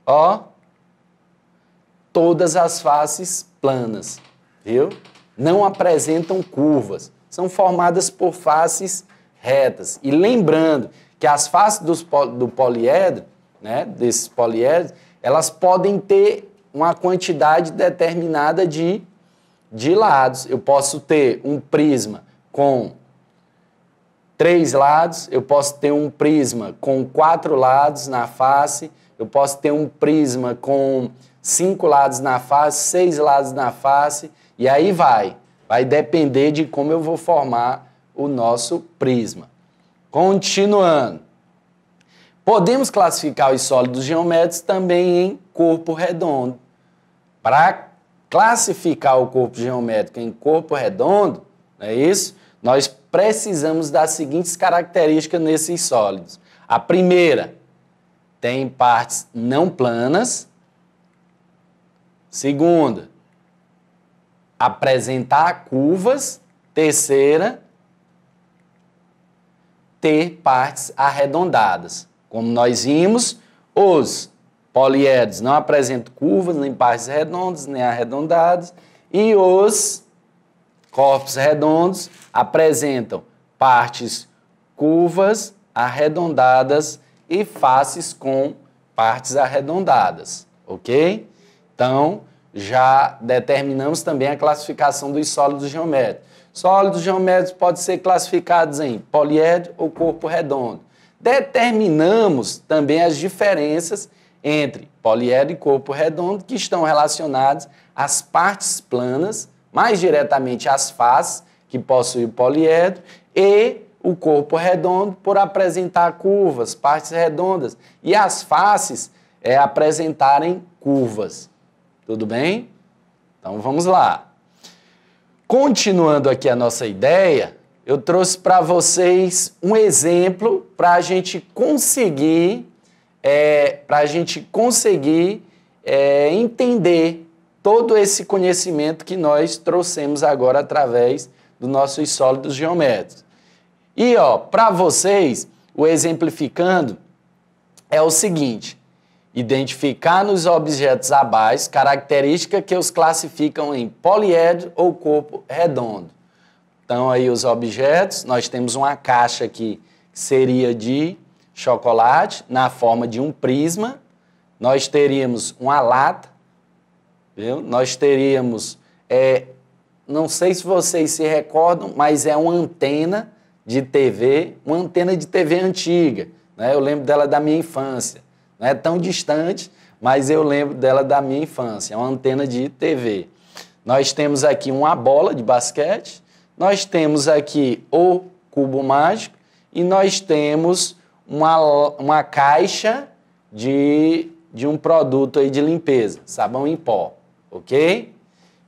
ó, todas as faces planas, viu? Não apresentam curvas, são formadas por faces retas. E lembrando que as faces do poliedro, né, desses poliedros, elas podem ter uma quantidade determinada de lados. Eu posso ter um prisma com 3 lados, eu posso ter um prisma com 4 lados na face, eu posso ter um prisma com 5 lados na face, 6 lados na face, e aí vai. Vai depender de como eu vou formar o nosso prisma. Continuando. Podemos classificar os sólidos geométricos também em corpo redondo. Para classificar o corpo geométrico em corpo redondo, não é isso? Nós precisamos das seguintes características nesses sólidos. A primeira, tem partes não planas. Segunda, apresentar curvas. Terceira, ter partes arredondadas. Como nós vimos, os poliedros não apresentam curvas, nem partes redondas, nem arredondadas, e os corpos redondos apresentam partes curvas, arredondadas e faces com partes arredondadas, ok? Então, já determinamos também a classificação dos sólidos geométricos. Sólidos geométricos podem ser classificados em poliedro ou corpo redondo. Determinamos também as diferenças entre poliedro e corpo redondo, que estão relacionados às partes planas, mais diretamente às faces, que possuem o poliedro, e o corpo redondo por apresentar curvas, partes redondas, e as faces apresentarem curvas. Tudo bem? Então vamos lá. Continuando aqui a nossa ideia, eu trouxe para vocês um exemplo para a gente conseguir, entender todo esse conhecimento que nós trouxemos agora através dos nossos sólidos geométricos. E, para vocês, o exemplificando é o seguinte: identificar nos objetos abaixo características que os classificam em poliedro ou corpo redondo. Então, aí os objetos, nós temos uma caixa aqui que seria de chocolate na forma de um prisma. Nós teríamos uma lata, viu? Nós teríamos, não sei se vocês se recordam, mas é uma antena de TV, uma antena de TV antiga, né? Eu lembro dela da minha infância. Não é tão distante, mas eu lembro dela da minha infância. É uma antena de TV. Nós temos aqui uma bola de basquete, nós temos aqui o cubo mágico e nós temos uma caixa de um produto aí de limpeza, sabão em pó, ok?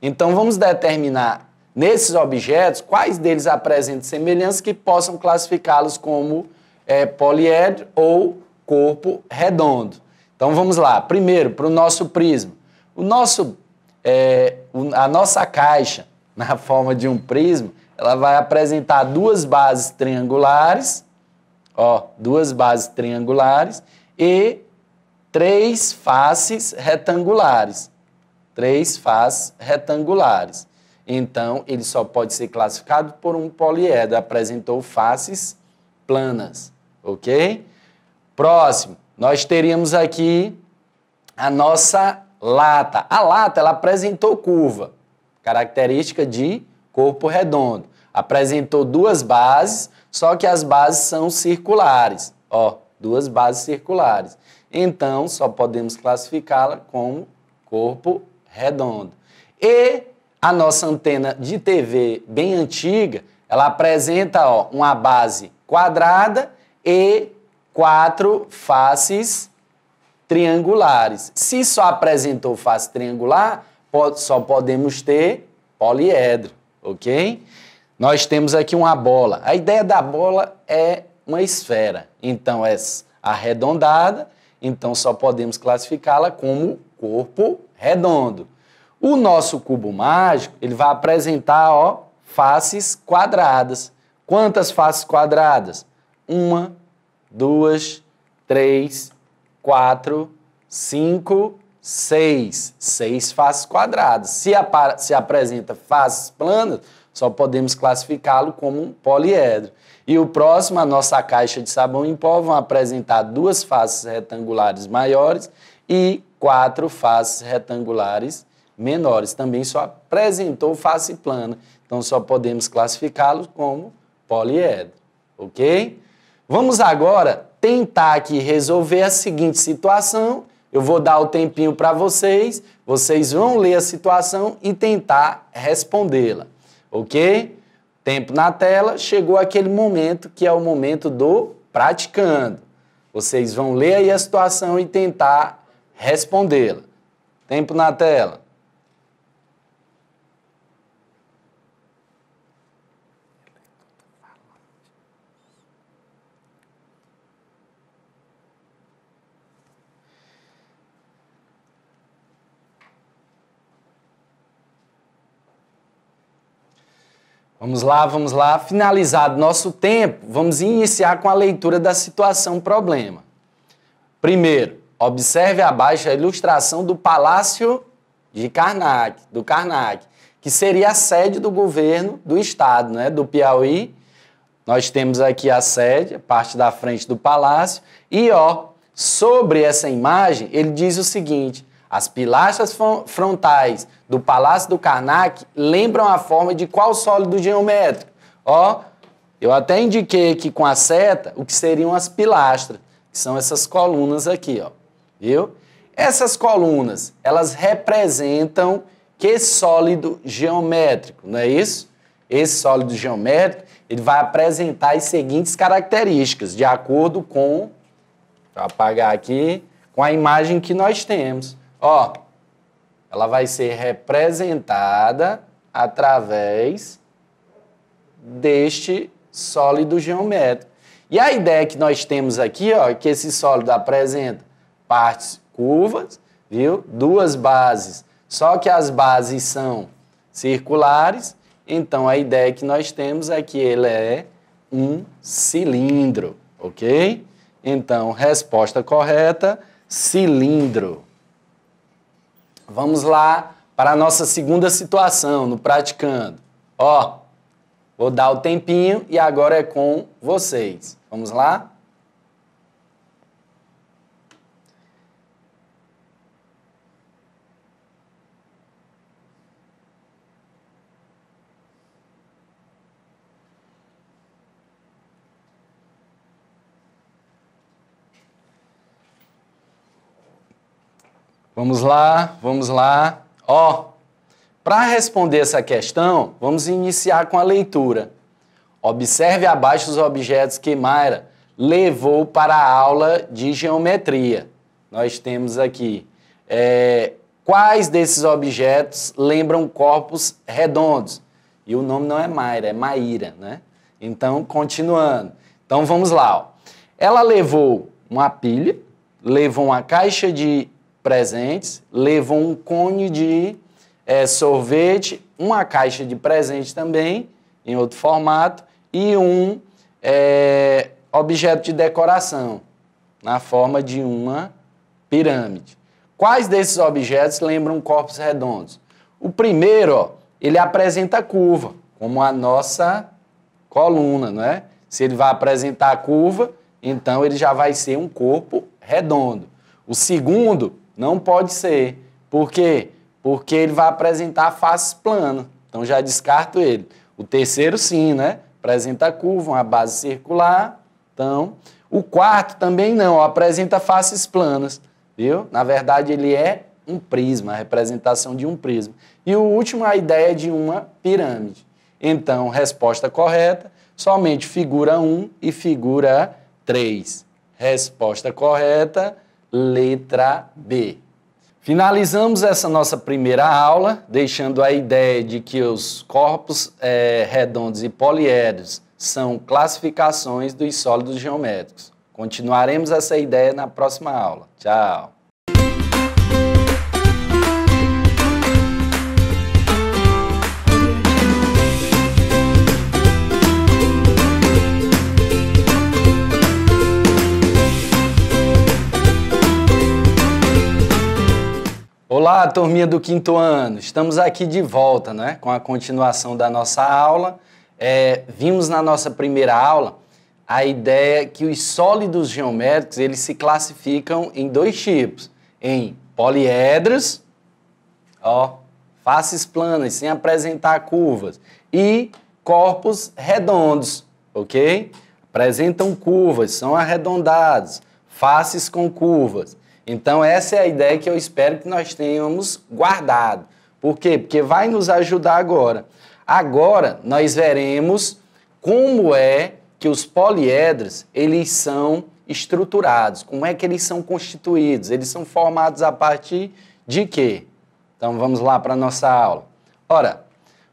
Então, vamos determinar nesses objetos quais deles apresentam semelhanças que possam classificá-los como poliedro ou corpo redondo. Então vamos lá. Primeiro, para o nosso prisma. A nossa caixa, na forma de um prisma, ela vai apresentar duas bases triangulares, ó, duas bases triangulares e três faces retangulares. Três faces retangulares. Então, ele só pode ser classificado por um poliedro. Apresentou faces planas, ok? Próximo, nós teríamos aqui a nossa lata. A lata, ela apresentou curva, característica de corpo redondo. Apresentou duas bases, só que as bases são circulares. Ó, duas bases circulares. Então, só podemos classificá-la como corpo redondo. E a nossa antena de TV bem antiga, ela apresenta, ó, uma base quadrada e quatro faces triangulares. Se só apresentou face triangular, só podemos ter poliedro, ok? Nós temos aqui uma bola. A ideia da bola é uma esfera. Então, é arredondada, então só podemos classificá-la como corpo redondo. O nosso cubo mágico, ele vai apresentar, ó, faces quadradas. Quantas faces quadradas? 1, 2, 3, 4, 5, 6. 6 faces quadradas. Se apresenta faces planas, só podemos classificá-lo como um poliedro. E o próximo, a nossa caixa de sabão em pó, vão apresentar duas faces retangulares maiores e 4 faces retangulares menores. Também só apresentou face plana. Então, só podemos classificá-lo como poliedro. Ok? Vamos agora tentar aqui resolver a seguinte situação. Eu vou dar o tempinho para vocês. Vocês vão ler a situação e tentar respondê-la. Ok? Tempo na tela. Chegou aquele momento que é o momento do praticando. Vocês vão ler aí a situação e tentar respondê-la. Tempo na tela. Vamos lá, vamos lá. Finalizado nosso tempo, vamos iniciar com a leitura da situação problema. Primeiro, observe abaixo a ilustração do Palácio de Karnak, que seria a sede do governo do estado, né, do Piauí. Nós temos aqui a sede, a parte da frente do palácio. E, ó, sobre essa imagem, ele diz o seguinte: as pilastras frontais do Palácio do Karnak lembram a forma de qual sólido geométrico? Ó, eu até indiquei aqui com a seta o que seriam as pilastras, que são essas colunas aqui, ó. Viu? Essas colunas, elas representam que sólido geométrico, não é isso? Esse sólido geométrico, ele vai apresentar as seguintes características, de acordo com, vou apagar aqui, com a imagem que nós temos. Ó, ela vai ser representada através deste sólido geométrico. E a ideia que nós temos aqui, ó, é que esse sólido apresenta partes curvas, viu? Duas bases, só que as bases são circulares, então a ideia que nós temos é que ele é um cilindro, ok? Então, resposta correta, cilindro. Vamos lá para a nossa segunda situação, no praticando. Ó, vou dar o tempinho e agora é com vocês. Vamos lá? Vamos lá, vamos lá. Ó, para responder essa questão, vamos iniciar com a leitura. Observe abaixo os objetos que Mayra levou para a aula de geometria. Nós temos aqui, quais desses objetos lembram corpos redondos? E o nome não é Mayra, é Maíra, né? Então, continuando. Então, vamos lá. Ó. Ela levou uma pilha, levou uma caixa de presentes, levou um cone de sorvete, uma caixa de presente também, em outro formato, e um objeto de decoração, na forma de uma pirâmide. Quais desses objetos lembram corpos redondos? O primeiro, ó, ele apresenta curva, como a nossa coluna, não é? Se ele vai apresentar a curva, então ele já vai ser um corpo redondo. O segundo não pode ser. Por quê? Porque ele vai apresentar faces planas. Então já descarto ele. O terceiro sim, né? Apresenta curva, uma base circular. Então, o quarto também não, apresenta faces planas, viu? Na verdade, ele é um prisma, a representação de um prisma. E o último, a ideia de uma pirâmide. Então, resposta correta, somente figura 1 e figura 3. Resposta correta, letra B. Finalizamos essa nossa primeira aula, deixando a ideia de que os corpos redondos e poliedros são classificações dos sólidos geométricos. Continuaremos essa ideia na próxima aula. Tchau! Olá, turminha do quinto ano. Estamos aqui de volta, né, com a continuação da nossa aula. Vimos na nossa primeira aula a ideia que os sólidos geométricos eles se classificam em dois tipos, em poliedros, ó, faces planas, sem apresentar curvas, e corpos redondos, ok? Apresentam curvas, são arredondados, faces com curvas. Então, essa é a ideia que eu espero que nós tenhamos guardado. Por quê? Porque vai nos ajudar agora. Agora, nós veremos como é que os poliedros, eles são estruturados, como é que eles são constituídos, eles são formados a partir de quê? Então, vamos lá para a nossa aula. Ora,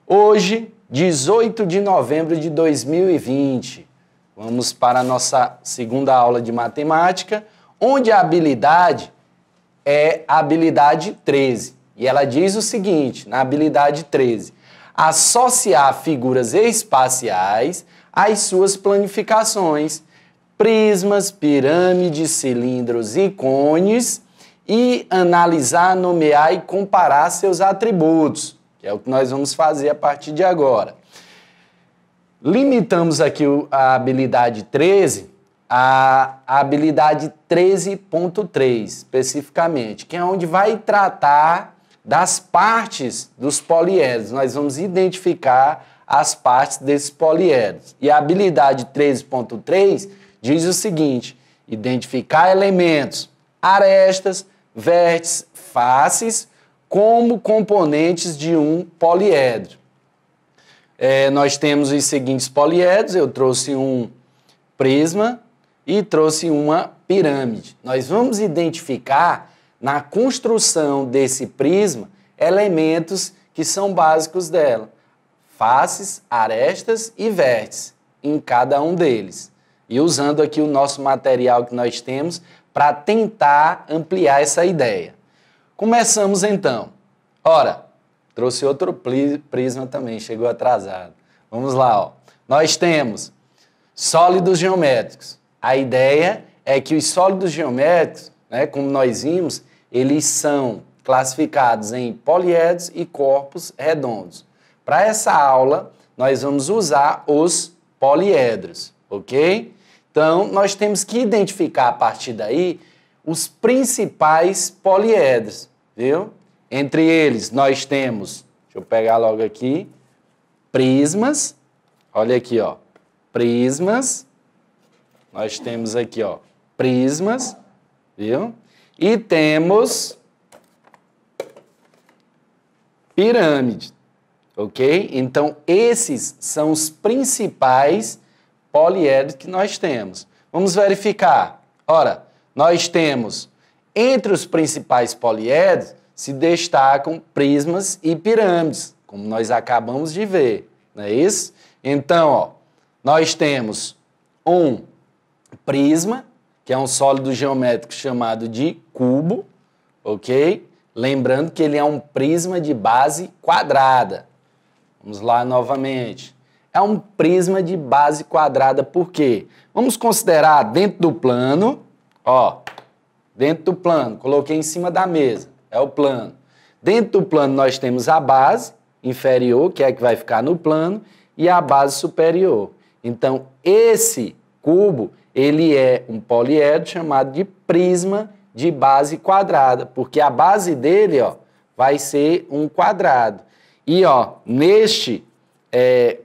hoje, 18 de novembro de 2020, vamos para a nossa segunda aula de matemática, onde a habilidade é a habilidade 13. E ela diz o seguinte, na habilidade 13, associar figuras espaciais às suas planificações, prismas, pirâmides, cilindros e cones, e analisar, nomear e comparar seus atributos, que é o que nós vamos fazer a partir de agora. Limitamos aqui a habilidade 13, a habilidade 13.3, especificamente, que é onde vai tratar das partes dos poliedros. Nós vamos identificar as partes desses poliedros. E a habilidade 13.3 diz o seguinte, identificar elementos, arestas, vértices, faces, como componentes de um poliedro. Nós temos os seguintes poliedros, eu trouxe um prisma, e trouxe uma pirâmide. Nós vamos identificar na construção desse prisma elementos que são básicos dela. Faces, arestas e vértices em cada um deles. E usando aqui o nosso material que nós temos para tentar ampliar essa ideia. Começamos então. Ora, trouxe outro prisma também, chegou atrasado. Vamos lá, ó. Nós temos sólidos geométricos. A ideia é que os sólidos geométricos, né, como nós vimos, eles são classificados em poliedros e corpos redondos. Para essa aula, nós vamos usar os poliedros, ok? Então, nós temos que identificar a partir daí os principais poliedros, viu? Entre eles, nós temos, deixa eu pegar logo aqui, prismas, olha aqui, ó, prismas. Nós temos aqui, ó, prismas, viu? E temos pirâmide, ok? Então, esses são os principais poliedros que nós temos. Vamos verificar. Ora, nós temos, entre os principais poliedros, se destacam prismas e pirâmides, como nós acabamos de ver, não é isso? Então, ó, nós temos um prisma que é um sólido geométrico chamado de cubo, ok? Lembrando que ele é um prisma de base quadrada. Vamos lá novamente. É um prisma de base quadrada, por quê? Vamos considerar dentro do plano, ó, dentro do plano, coloquei em cima da mesa, é o plano. Dentro do plano nós temos a base inferior, que é a que vai ficar no plano, e a base superior. Então, esse cubo, ele é um poliedro chamado de prisma de base quadrada, porque a base dele, ó, vai ser um quadrado. E, ó, neste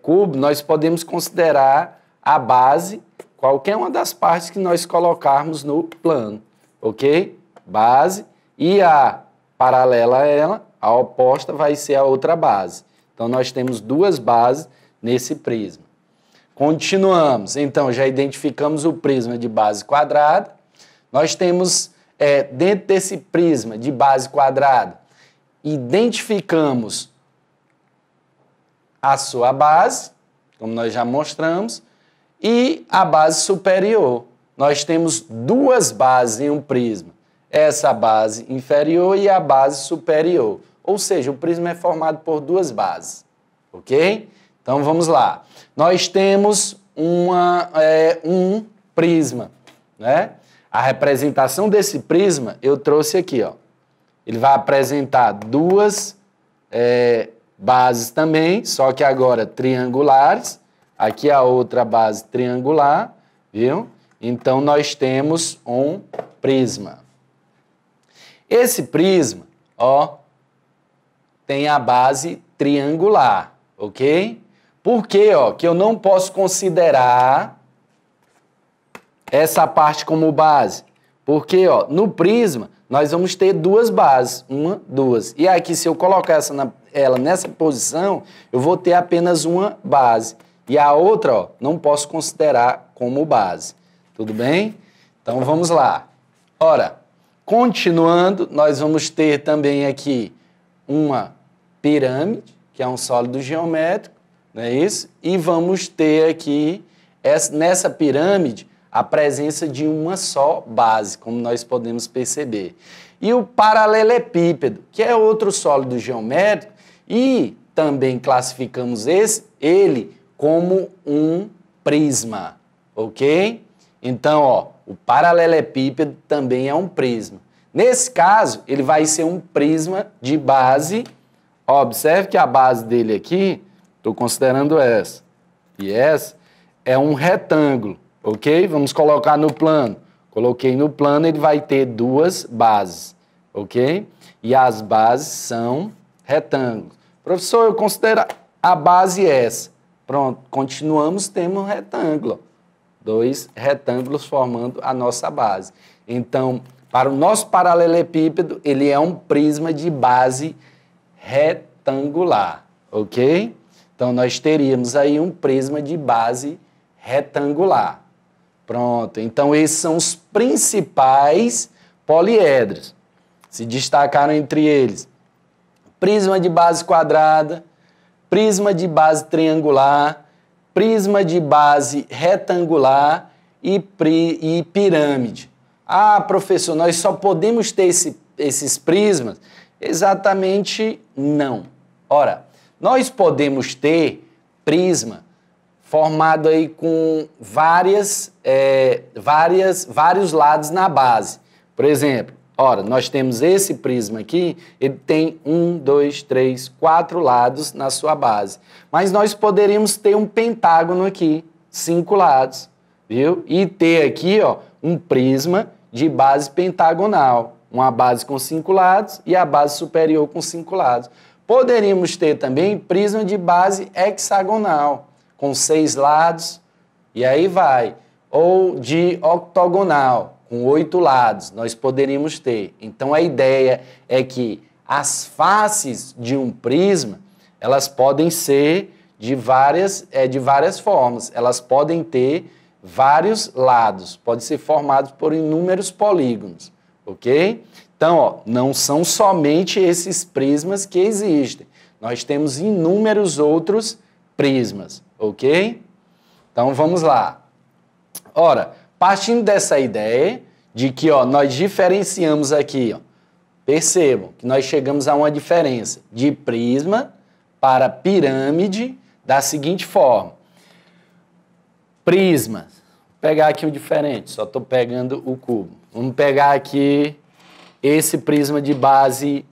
cubo, nós podemos considerar a base, qualquer uma das partes que nós colocarmos no plano, ok? Base, e a paralela a ela, a oposta, vai ser a outra base. Então, nós temos duas bases nesse prisma. Continuamos. Então, já identificamos o prisma de base quadrada. Nós temos, dentro desse prisma de base quadrada, identificamos a sua base, como nós já mostramos, e a base superior. Nós temos duas bases em um prisma. Essa base inferior e a base superior. Ou seja, o prisma é formado por duas bases. Ok? Então, vamos lá. Nós temos um prisma, né? A representação desse prisma eu trouxe aqui, ó. Ele vai apresentar duas bases também, só que agora triangulares. Aqui a outra base triangular, viu? Então, nós temos um prisma. Esse prisma, ó, tem a base triangular, ok? Por quê, ó, que eu não posso considerar essa parte como base? Porque, ó, no prisma, nós vamos ter duas bases, uma, duas. E aqui, se eu colocar ela nessa posição, eu vou ter apenas uma base. E a outra, ó, não posso considerar como base. Tudo bem? Então, vamos lá. Ora, continuando, nós vamos ter também aqui uma pirâmide, que é um sólido geométrico, não é isso? E vamos ter aqui, nessa pirâmide, a presença de uma só base, como nós podemos perceber. E o paralelepípedo, que é outro sólido geométrico, e também classificamos ele como um prisma, ok? Então, ó, o paralelepípedo também é um prisma. Nesse caso, ele vai ser um prisma de base. Ó, observe que a base dele aqui, estou considerando essa, e essa é um retângulo, ok? Vamos colocar no plano. Coloquei no plano, ele vai ter duas bases, ok? E as bases são retângulos. Professor, eu considero a base essa. Pronto, continuamos, temos um retângulo. Dois retângulos formando a nossa base. Então, para o nosso paralelepípedo, ele é um prisma de base retangular, ok? Então, nós teríamos aí um prisma de base retangular. Pronto, então esses são os principais poliedros. Se destacaram entre eles prisma de base quadrada, prisma de base triangular, prisma de base retangular e pirâmide. Ah, professor, nós só podemos ter esses prismas? Exatamente não. Ora, nós podemos ter prisma formado aí com vários lados na base. Por exemplo, ora, nós temos esse prisma aqui, ele tem 1, 2, 3, 4 lados na sua base. Mas nós poderíamos ter um pentágono aqui, 5 lados, viu? E ter aqui, ó, um prisma de base pentagonal, uma base com 5 lados e a base superior com 5 lados. Poderíamos ter também prisma de base hexagonal, com 6 lados, e aí vai. Ou de octogonal, com 8 lados, nós poderíamos ter. Então, a ideia é que as faces de um prisma, elas podem ser de várias formas. Elas podem ter vários lados, podem ser formados por inúmeros polígonos, ok? Então, ó, não são somente esses prismas que existem. Nós temos inúmeros outros prismas, ok? Então, vamos lá. Ora, Partindo dessa ideia de que nós diferenciamos aqui, percebam que nós chegamos a uma diferença de prisma para pirâmide da seguinte forma. Prisma, vou pegar aqui o diferente, só estou pegando o cubo. Vamos pegar aqui esse prisma de base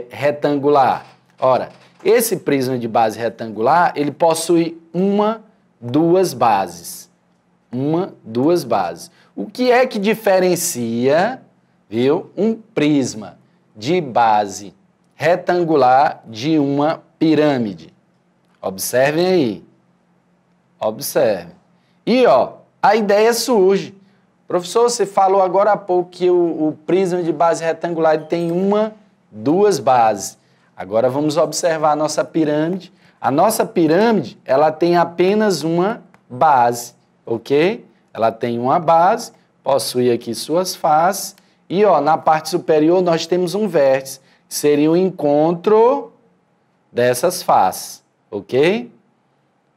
retangular. Ora, esse prisma de base retangular, ele possui duas bases. Duas bases. O que é que diferencia, viu, um prisma de base retangular de uma pirâmide? Observem aí. Observem. E, a ideia surge. Professor, você falou agora há pouco que o prisma de base retangular tem duas bases. Agora vamos observar a nossa pirâmide. A nossa pirâmide, ela tem apenas uma base, ok? Ela tem uma base, possui aqui suas faces. E, na parte superior nós temos um vértice, que seria o encontro dessas faces, ok?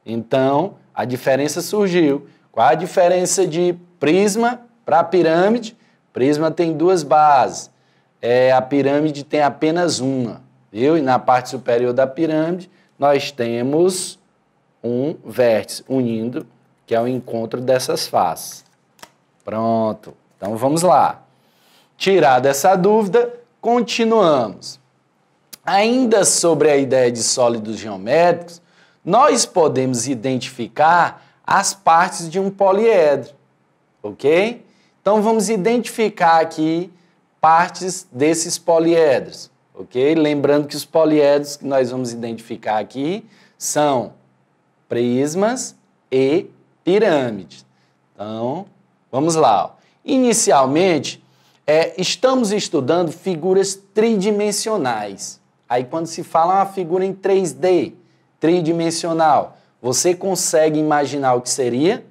Então, a diferença surgiu. Qual a diferença de prisma para a pirâmide? Prisma tem duas bases. A pirâmide tem apenas uma, viu? E na parte superior da pirâmide, nós temos um vértice unindo, que é o encontro dessas faces. Pronto. Então, vamos lá. Tirada essa dúvida, continuamos. Ainda sobre a ideia de sólidos geométricos, nós podemos identificar as partes de um poliedro, ok? Então, vamos identificar aqui partes desses poliedros, ok? Lembrando que os poliedros que nós vamos identificar aqui são prismas e pirâmides. Então, vamos lá. Inicialmente, estamos estudando figuras tridimensionais. Aí, quando se fala uma figura em 3D, tridimensional, você consegue imaginar o que seria?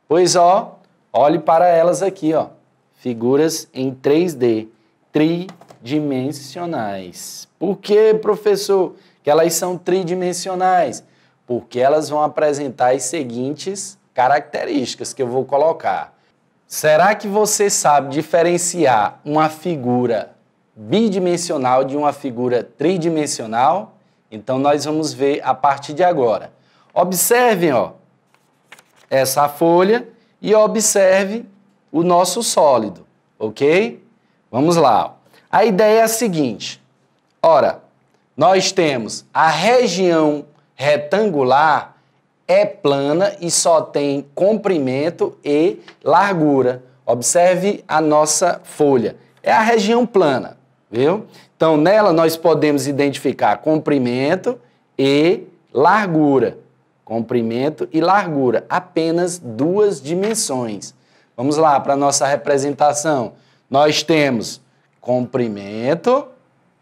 Pois, olhe para elas aqui, figuras em 3D, tridimensionais. Por que, professor, que elas são tridimensionais? Porque elas vão apresentar as seguintes características que eu vou colocar. Será que você sabe diferenciar uma figura bidimensional de uma figura tridimensional? Então, nós vamos ver a partir de agora. Observem, essa folha e observe o nosso sólido, ok? Vamos lá. A ideia é a seguinte. Ora, nós temos a região retangular é plana e só tem comprimento e largura. Observe a nossa folha. É a região plana, viu? Então, nela nós podemos identificar comprimento e largura. Comprimento e largura. Apenas duas dimensões. Vamos lá para a nossa representação. Nós temos comprimento,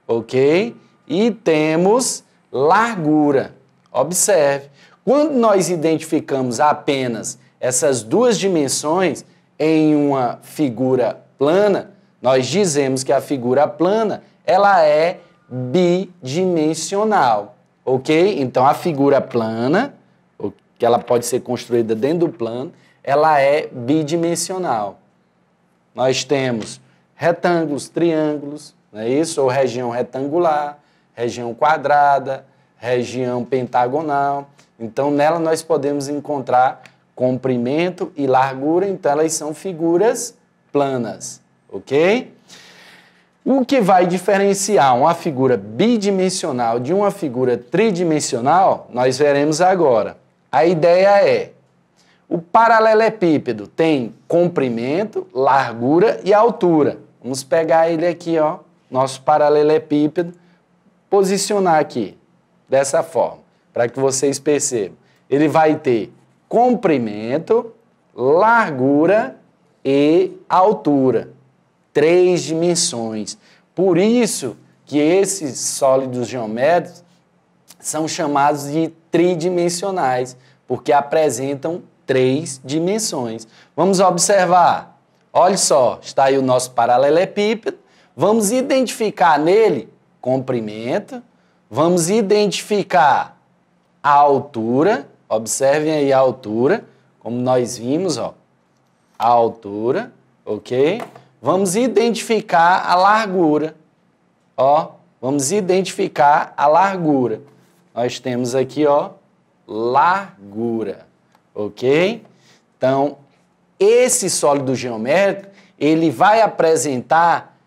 ok? E temos largura. Observe. Quando nós identificamos apenas essas duas dimensões em uma figura plana, nós dizemos que a figura plana ela é bidimensional, ok? Então, a figura plana, que ela pode ser construída dentro do plano, ela é bidimensional. Nós temos retângulos, triângulos, não é isso? Ou região retangular, região quadrada, região pentagonal. Então, nela nós podemos encontrar comprimento e largura, então elas são figuras planas, ok? O que vai diferenciar uma figura bidimensional de uma figura tridimensional, nós veremos agora. A ideia é, o paralelepípedo tem comprimento, largura e altura. Vamos pegar ele aqui, nosso paralelepípedo, posicionar aqui, dessa forma, para que vocês percebam. Ele vai ter comprimento, largura e altura. 3 dimensões. Por isso que esses sólidos geométricos são chamados de tridimensionais, porque apresentam 3 dimensões. Vamos observar. Olha só, está aí o nosso paralelepípedo. Vamos identificar nele comprimento, vamos identificar a altura. Observem aí a altura, como nós vimos, a altura, ok? Vamos identificar a largura. Ó, vamos identificar a largura. Nós temos aqui, ó, largura, ok? Então, esse sólido geométrico, ele vai apresentar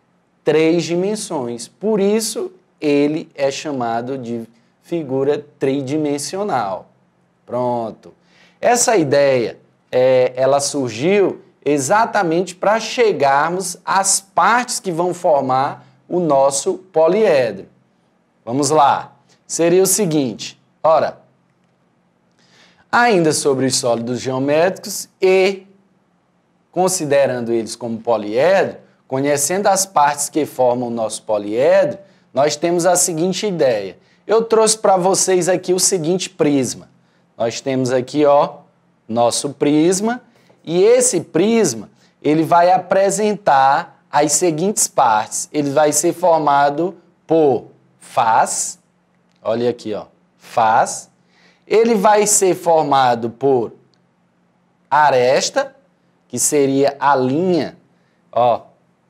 3 dimensões. Por isso, ele é chamado de figura tridimensional. Pronto. Essa ideia, ela surgiu exatamente para chegarmos às partes que vão formar o nosso poliedro. Vamos lá. Seria o seguinte, ora, ainda sobre os sólidos geométricos e considerando eles como poliedro, conhecendo as partes que formam o nosso poliedro, nós temos a seguinte ideia. Eu trouxe para vocês aqui o seguinte prisma. Nós temos aqui, ó, nosso prisma, e esse prisma, ele vai apresentar as seguintes partes. Ele vai ser formado por faz, olha aqui, ó, faz. Ele vai ser formado por aresta, que seria a linha, ó,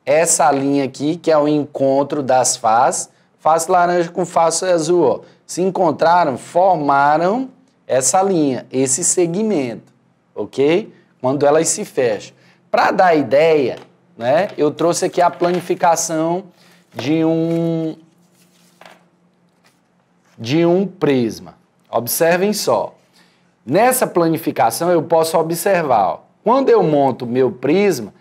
essa linha aqui, que é o encontro das faces, face laranja com face azul, ó, se encontraram, formaram essa linha, esse segmento, ok? Quando elas se fecham. Para dar ideia, né, eu trouxe aqui a planificação de um prisma. Observem só. Nessa planificação eu posso observar, ó, quando eu monto meu prisma,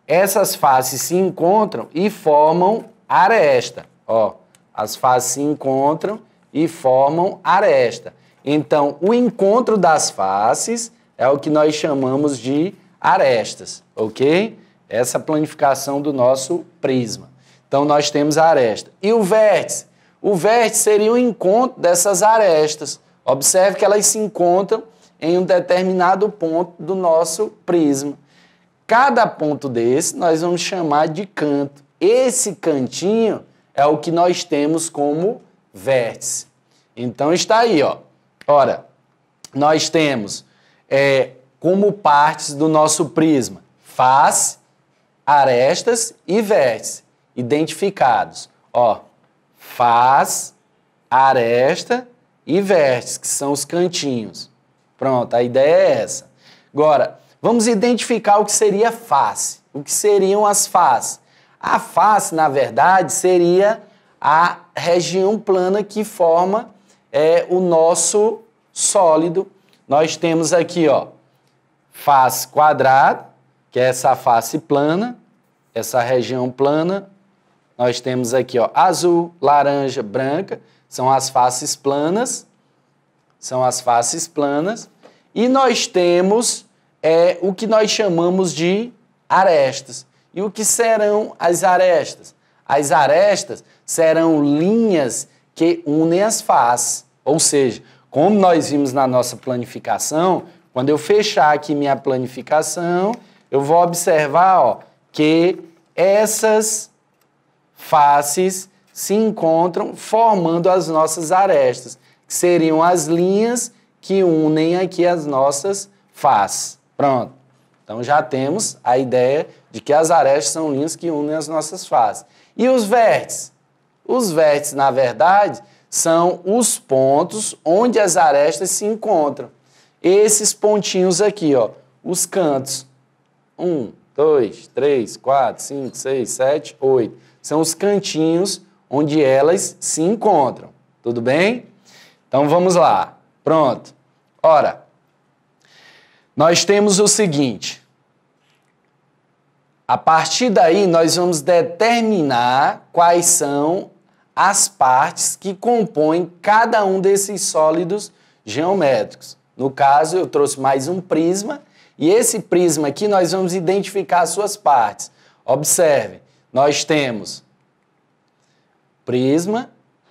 essas faces se encontram e formam aresta. Ó, as faces se encontram e formam aresta. Então, o encontro das faces é o que nós chamamos de arestas, ok? Essa planificação do nosso prisma. Então, nós temos a aresta. E o vértice? O vértice seria o encontro dessas arestas. Observe que elas se encontram em um determinado ponto do nosso prisma. Cada ponto desse nós vamos chamar de canto. Esse cantinho é o que nós temos como vértice. Então, está aí, ó. Ora, nós temos como partes do nosso prisma face, arestas e vértice, identificados. Ó, face, aresta e vértice, que são os cantinhos. Pronto, a ideia é essa. Agora, vamos identificar o que seria face. O que seriam as faces? A face, na verdade, seria a região plana que forma o nosso sólido. Nós temos aqui, ó, face quadrada, que é essa face plana, essa região plana. Nós temos aqui, ó, azul, laranja, branca, são as faces planas. São as faces planas. E nós temos o que nós chamamos de arestas. E o que serão as arestas? As arestas serão linhas que unem as faces. Ou seja, como nós vimos na nossa planificação, quando eu fechar aqui minha planificação, eu vou observar, ó, que essas faces se encontram formando as nossas arestas, que seriam as linhas que unem aqui as nossas faces. Pronto. Então já temos a ideia de que as arestas são linhas que unem as nossas faces. E os vértices? Os vértices, na verdade, são os pontos onde as arestas se encontram. Esses pontinhos aqui, ó, os cantos. 1, 2, 3, 4, 5, 6, 7, 8. São os cantinhos onde elas se encontram. Tudo bem? Então vamos lá. Pronto. Ora, nós temos o seguinte. A partir daí, nós vamos determinar quais são as partes que compõem cada um desses sólidos geométricos. No caso, eu trouxe mais um prisma, e esse prisma aqui nós vamos identificar as suas partes. Observe, nós temos prisma,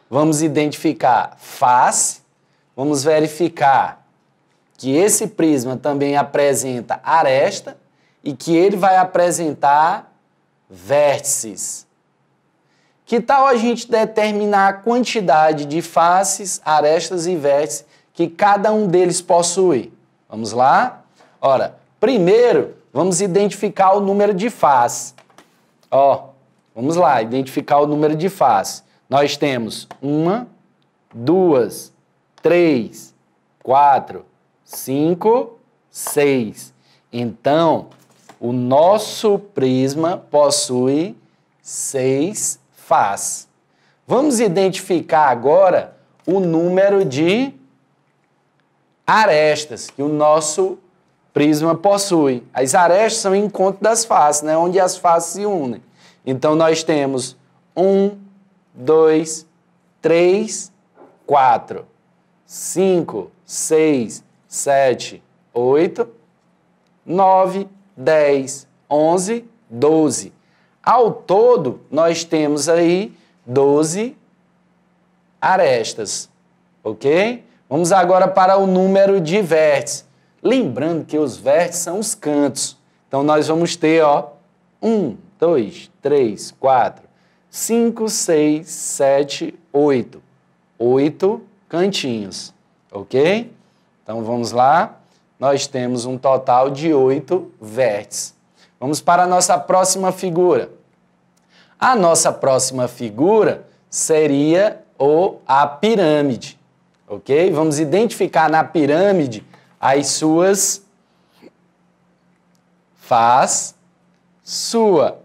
vamos identificar face, vamos verificar que esse prisma também apresenta aresta e que ele vai apresentar vértices. Que tal a gente determinar a quantidade de faces, arestas e vértices que cada um deles possui? Vamos lá? Ora, primeiro vamos identificar o número de face. Ó, vamos lá, identificar o número de face. Nós temos 1, 2, 3, 4, 5, 6. Então, o nosso prisma possui 6 faces. Vamos identificar agora o número de arestas que o nosso prisma possui. As arestas são o encontro das faces, né? Onde as faces se unem. Então, nós temos 1, 2, 3, 4, 5, 6, 7, 8, 9, 10, 11, 12. Ao todo, nós temos aí 12 arestas, ok? Vamos agora para o número de vértices. Lembrando que os vértices são os cantos. Então, nós vamos ter, ó, 1, 2, 3, 4, 5, 6, 7, 8. 8 cantinhos, ok? Então, vamos lá. Nós temos um total de 8 vértices. Vamos para a nossa próxima figura. A nossa próxima figura seria a pirâmide, ok? Vamos identificar na pirâmide as suas faces, sua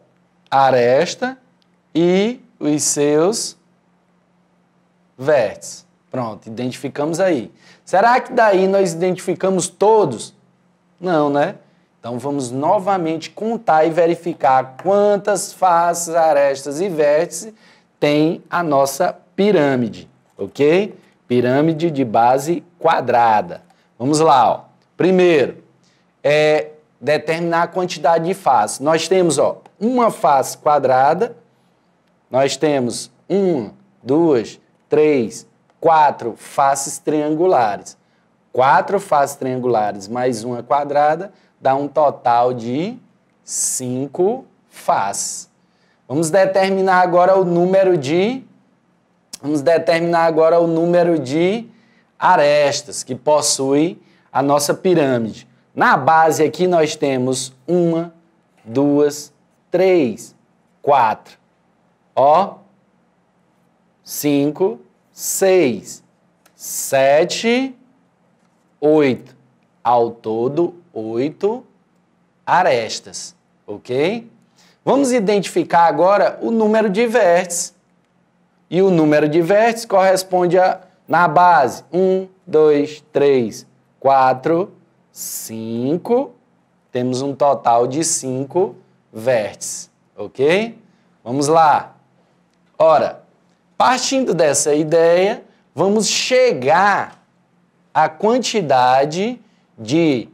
aresta e os seus vértices. Pronto, identificamos aí. Será que daí nós identificamos todos? Não, né? Então, vamos novamente contar e verificar quantas faces, arestas e vértices tem a nossa pirâmide, ok? Pirâmide de base quadrada. Vamos lá, ó. Primeiro, determinar a quantidade de faces. Nós temos, ó, uma face quadrada, nós temos 1, 2, 3, 4 faces triangulares. 4 faces triangulares mais uma quadrada dá um total de 5 faces. Vamos determinar agora o número de arestas que possui a nossa pirâmide. Na base aqui nós temos 1, 2, 3, 4. Ó, 5, 6, 7, 8. Ao todo, 8 arestas, ok? Vamos identificar agora o número de vértices. E o número de vértices corresponde na base 1, 2, 3, 4, 5. Temos um total de 5 vértices, ok? Vamos lá. Ora, partindo dessa ideia, vamos chegar à quantidade de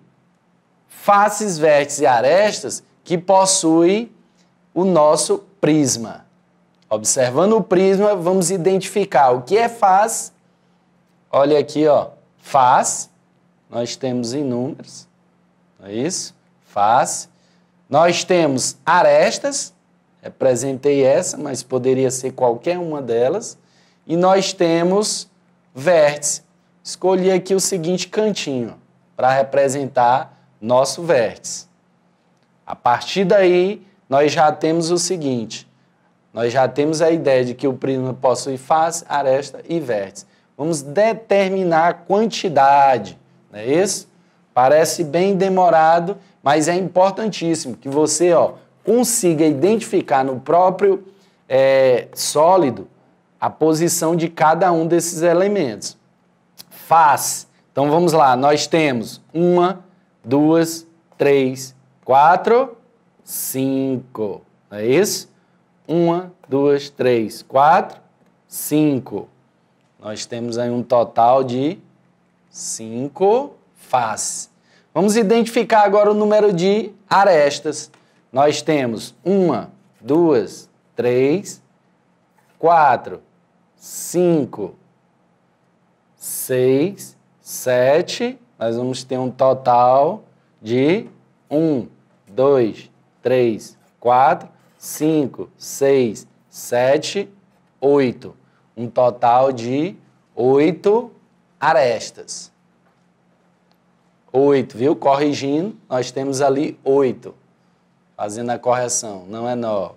faces, vértices e arestas que possui o nosso prisma. Observando o prisma, vamos identificar o que é face. Olha aqui, ó, face. Nós temos inúmeros, não é isso? Face. Nós temos arestas. Representei essa, mas poderia ser qualquer uma delas. E nós temos vértice. Escolhi aqui o seguinte cantinho para representar nosso vértice. A partir daí, nós já temos o seguinte. Nós já temos a ideia de que o prisma possui face, aresta e vértice. Vamos determinar a quantidade, não é isso? Parece bem demorado, mas é importantíssimo que você, ó, consiga identificar no próprio sólido a posição de cada um desses elementos. Face. Então, vamos lá. Nós temos 1, 2, 3, 4, 5. Não é isso? 1, 2, 3, 4, 5. Nós temos aí um total de 5 faces. Vamos identificar agora o número de arestas. Nós temos 1, 2, 3, 4, 5, 6, 7. Nós vamos ter um total de 1, 2, 3, 4, 5, 6, 7, 8. Um total de 8 arestas. 8, viu? Corrigindo, nós temos ali 8. Fazendo a correção, não é 9.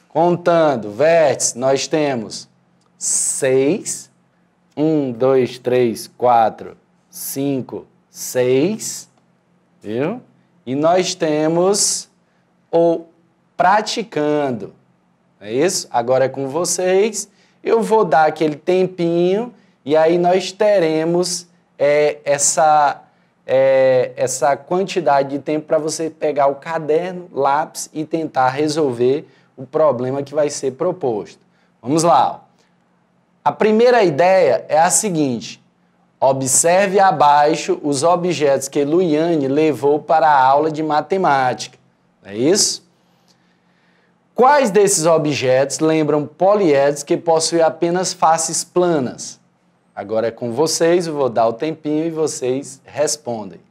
Contando, vértice, nós temos 6. 1, 2, 3, 4, 5, 6. Viu? E nós temos o praticando. É isso? Agora é com vocês. Eu vou dar aquele tempinho e aí nós teremos essa quantidade de tempo para você pegar o caderno, lápis e tentar resolver o problema que vai ser proposto. Vamos lá. A primeira ideia é a seguinte: observe abaixo os objetos que Luiane levou para a aula de matemática. É isso? Quais desses objetos lembram poliedros que possuem apenas faces planas? Agora é com vocês, eu vou dar o tempinho e vocês respondem.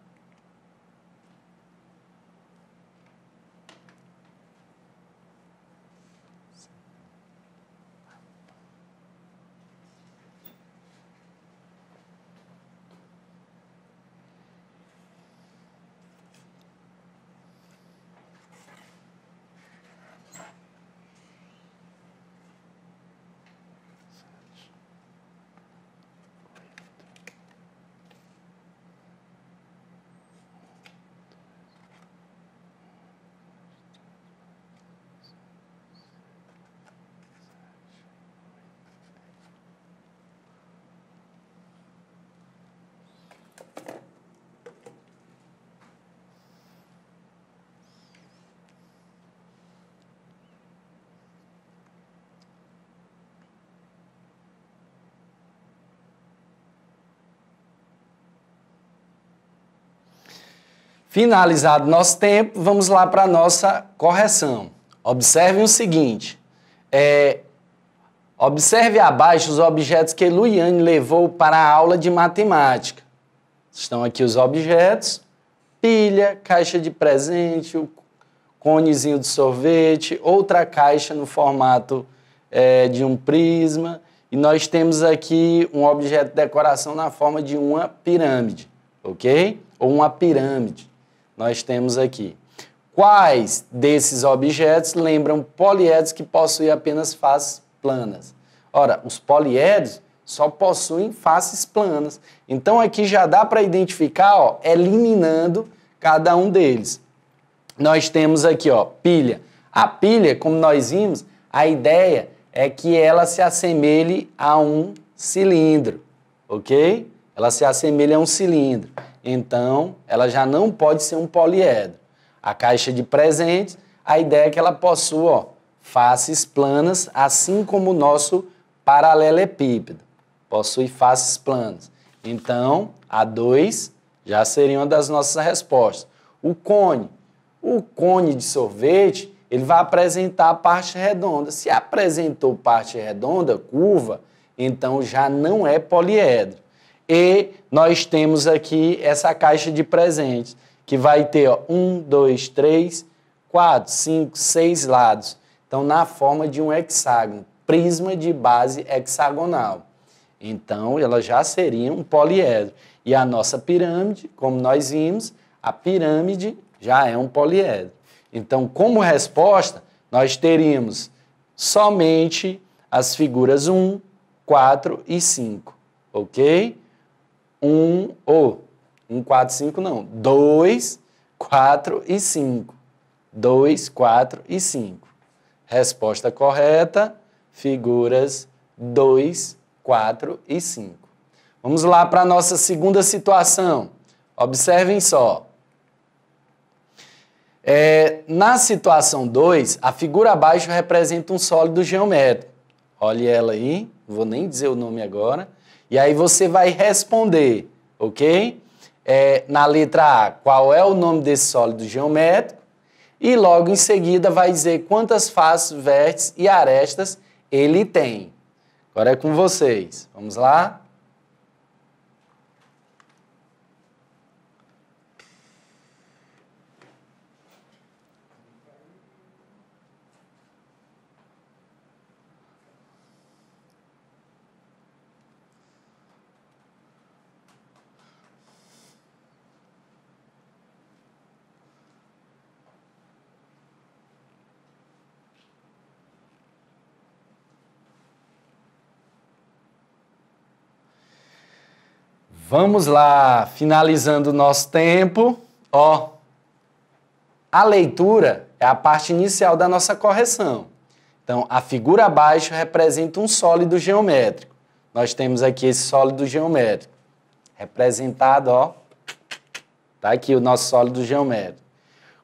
Finalizado nosso tempo, vamos lá para a nossa correção. Observem o seguinte, observe abaixo os objetos que Luiane levou para a aula de matemática. Estão aqui os objetos: pilha, caixa de presente, o conezinho de sorvete, outra caixa no formato de um prisma, e nós temos aqui um objeto de decoração na forma de uma pirâmide, ok? Ou uma pirâmide. Nós temos aqui. Quais desses objetos lembram poliedros que possuem apenas faces planas? Ora, os poliedros só possuem faces planas. Então, aqui já dá para identificar, ó, eliminando cada um deles. Nós temos aqui, ó, pilha. A pilha, como nós vimos, a ideia é que ela se assemelhe a um cilindro, ok? Ela se assemelha a um cilindro. Então, ela já não pode ser um poliedro. A caixa de presentes, a ideia é que ela possua, ó, faces planas, assim como o nosso paralelepípedo. Possui faces planas. Então, a 2 já seria uma das nossas respostas. O cone de sorvete, ele vai apresentar a parte redonda. Se apresentou parte redonda, curva, então já não é poliedro. E nós temos aqui essa caixa de presentes, que vai ter 1, 2, 3, 4, 5, 6 lados. Então, na forma de um hexágono, prisma de base hexagonal. Então, ela já seria um poliedro. E a nossa pirâmide, como nós vimos, a pirâmide já é um poliedro. Então, como resposta, nós teríamos somente as figuras 1, 4 e 5, ok? 1, 4, 5 não. 2, 4 e 5. 2, 4 e 5. Resposta correta, figuras 2, 4 e 5. Vamos lá para a nossa segunda situação. Observem só. Na situação 2, a figura abaixo representa um sólido geométrico. Olhe ela aí, não vou nem dizer o nome agora. E aí você vai responder, ok? Na letra A, qual é o nome desse sólido geométrico? E logo em seguida vai dizer quantas faces, vértices e arestas ele tem. Agora é com vocês. Vamos lá? Vamos lá, finalizando o nosso tempo. Ó, a leitura é a parte inicial da nossa correção. Então, a figura abaixo representa um sólido geométrico. Nós temos aqui esse sólido geométrico. Representado, ó. Tá aqui o nosso sólido geométrico.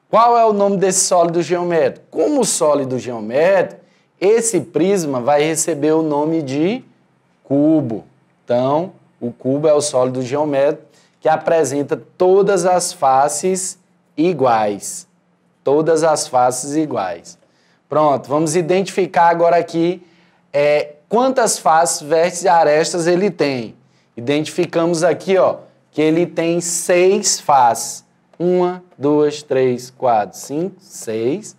Qual é o nome desse sólido geométrico? Como sólido geométrico, esse prisma vai receber o nome de cubo. Então, o cubo é o sólido geométrico que apresenta todas as faces iguais. Todas as faces iguais. Pronto, vamos identificar agora aqui quantas faces, vértices e arestas ele tem. Identificamos aqui, ó, que ele tem 6 faces. 1, 2, 3, 4, 5, 6.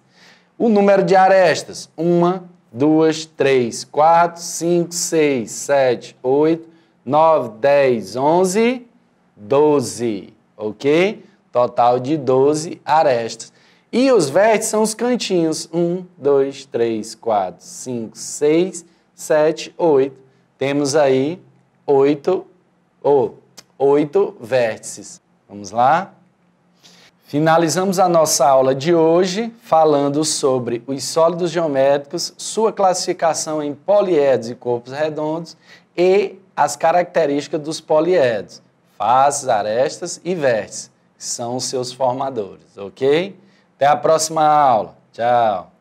O número de arestas. 1, 2, 3, 4, 5, 6, 7, 8, 9, 10, 11, 12. Ok? Total de 12 arestas. E os vértices são os cantinhos. 1, 2, 3, 4, 5, 6, 7, 8. Temos aí 8 vértices. Vamos lá? Finalizamos a nossa aula de hoje falando sobre os sólidos geométricos, sua classificação em poliedros e corpos redondos e as características dos poliedros, faces, arestas e vértices, que são os seus formadores, ok? Até a próxima aula. Tchau!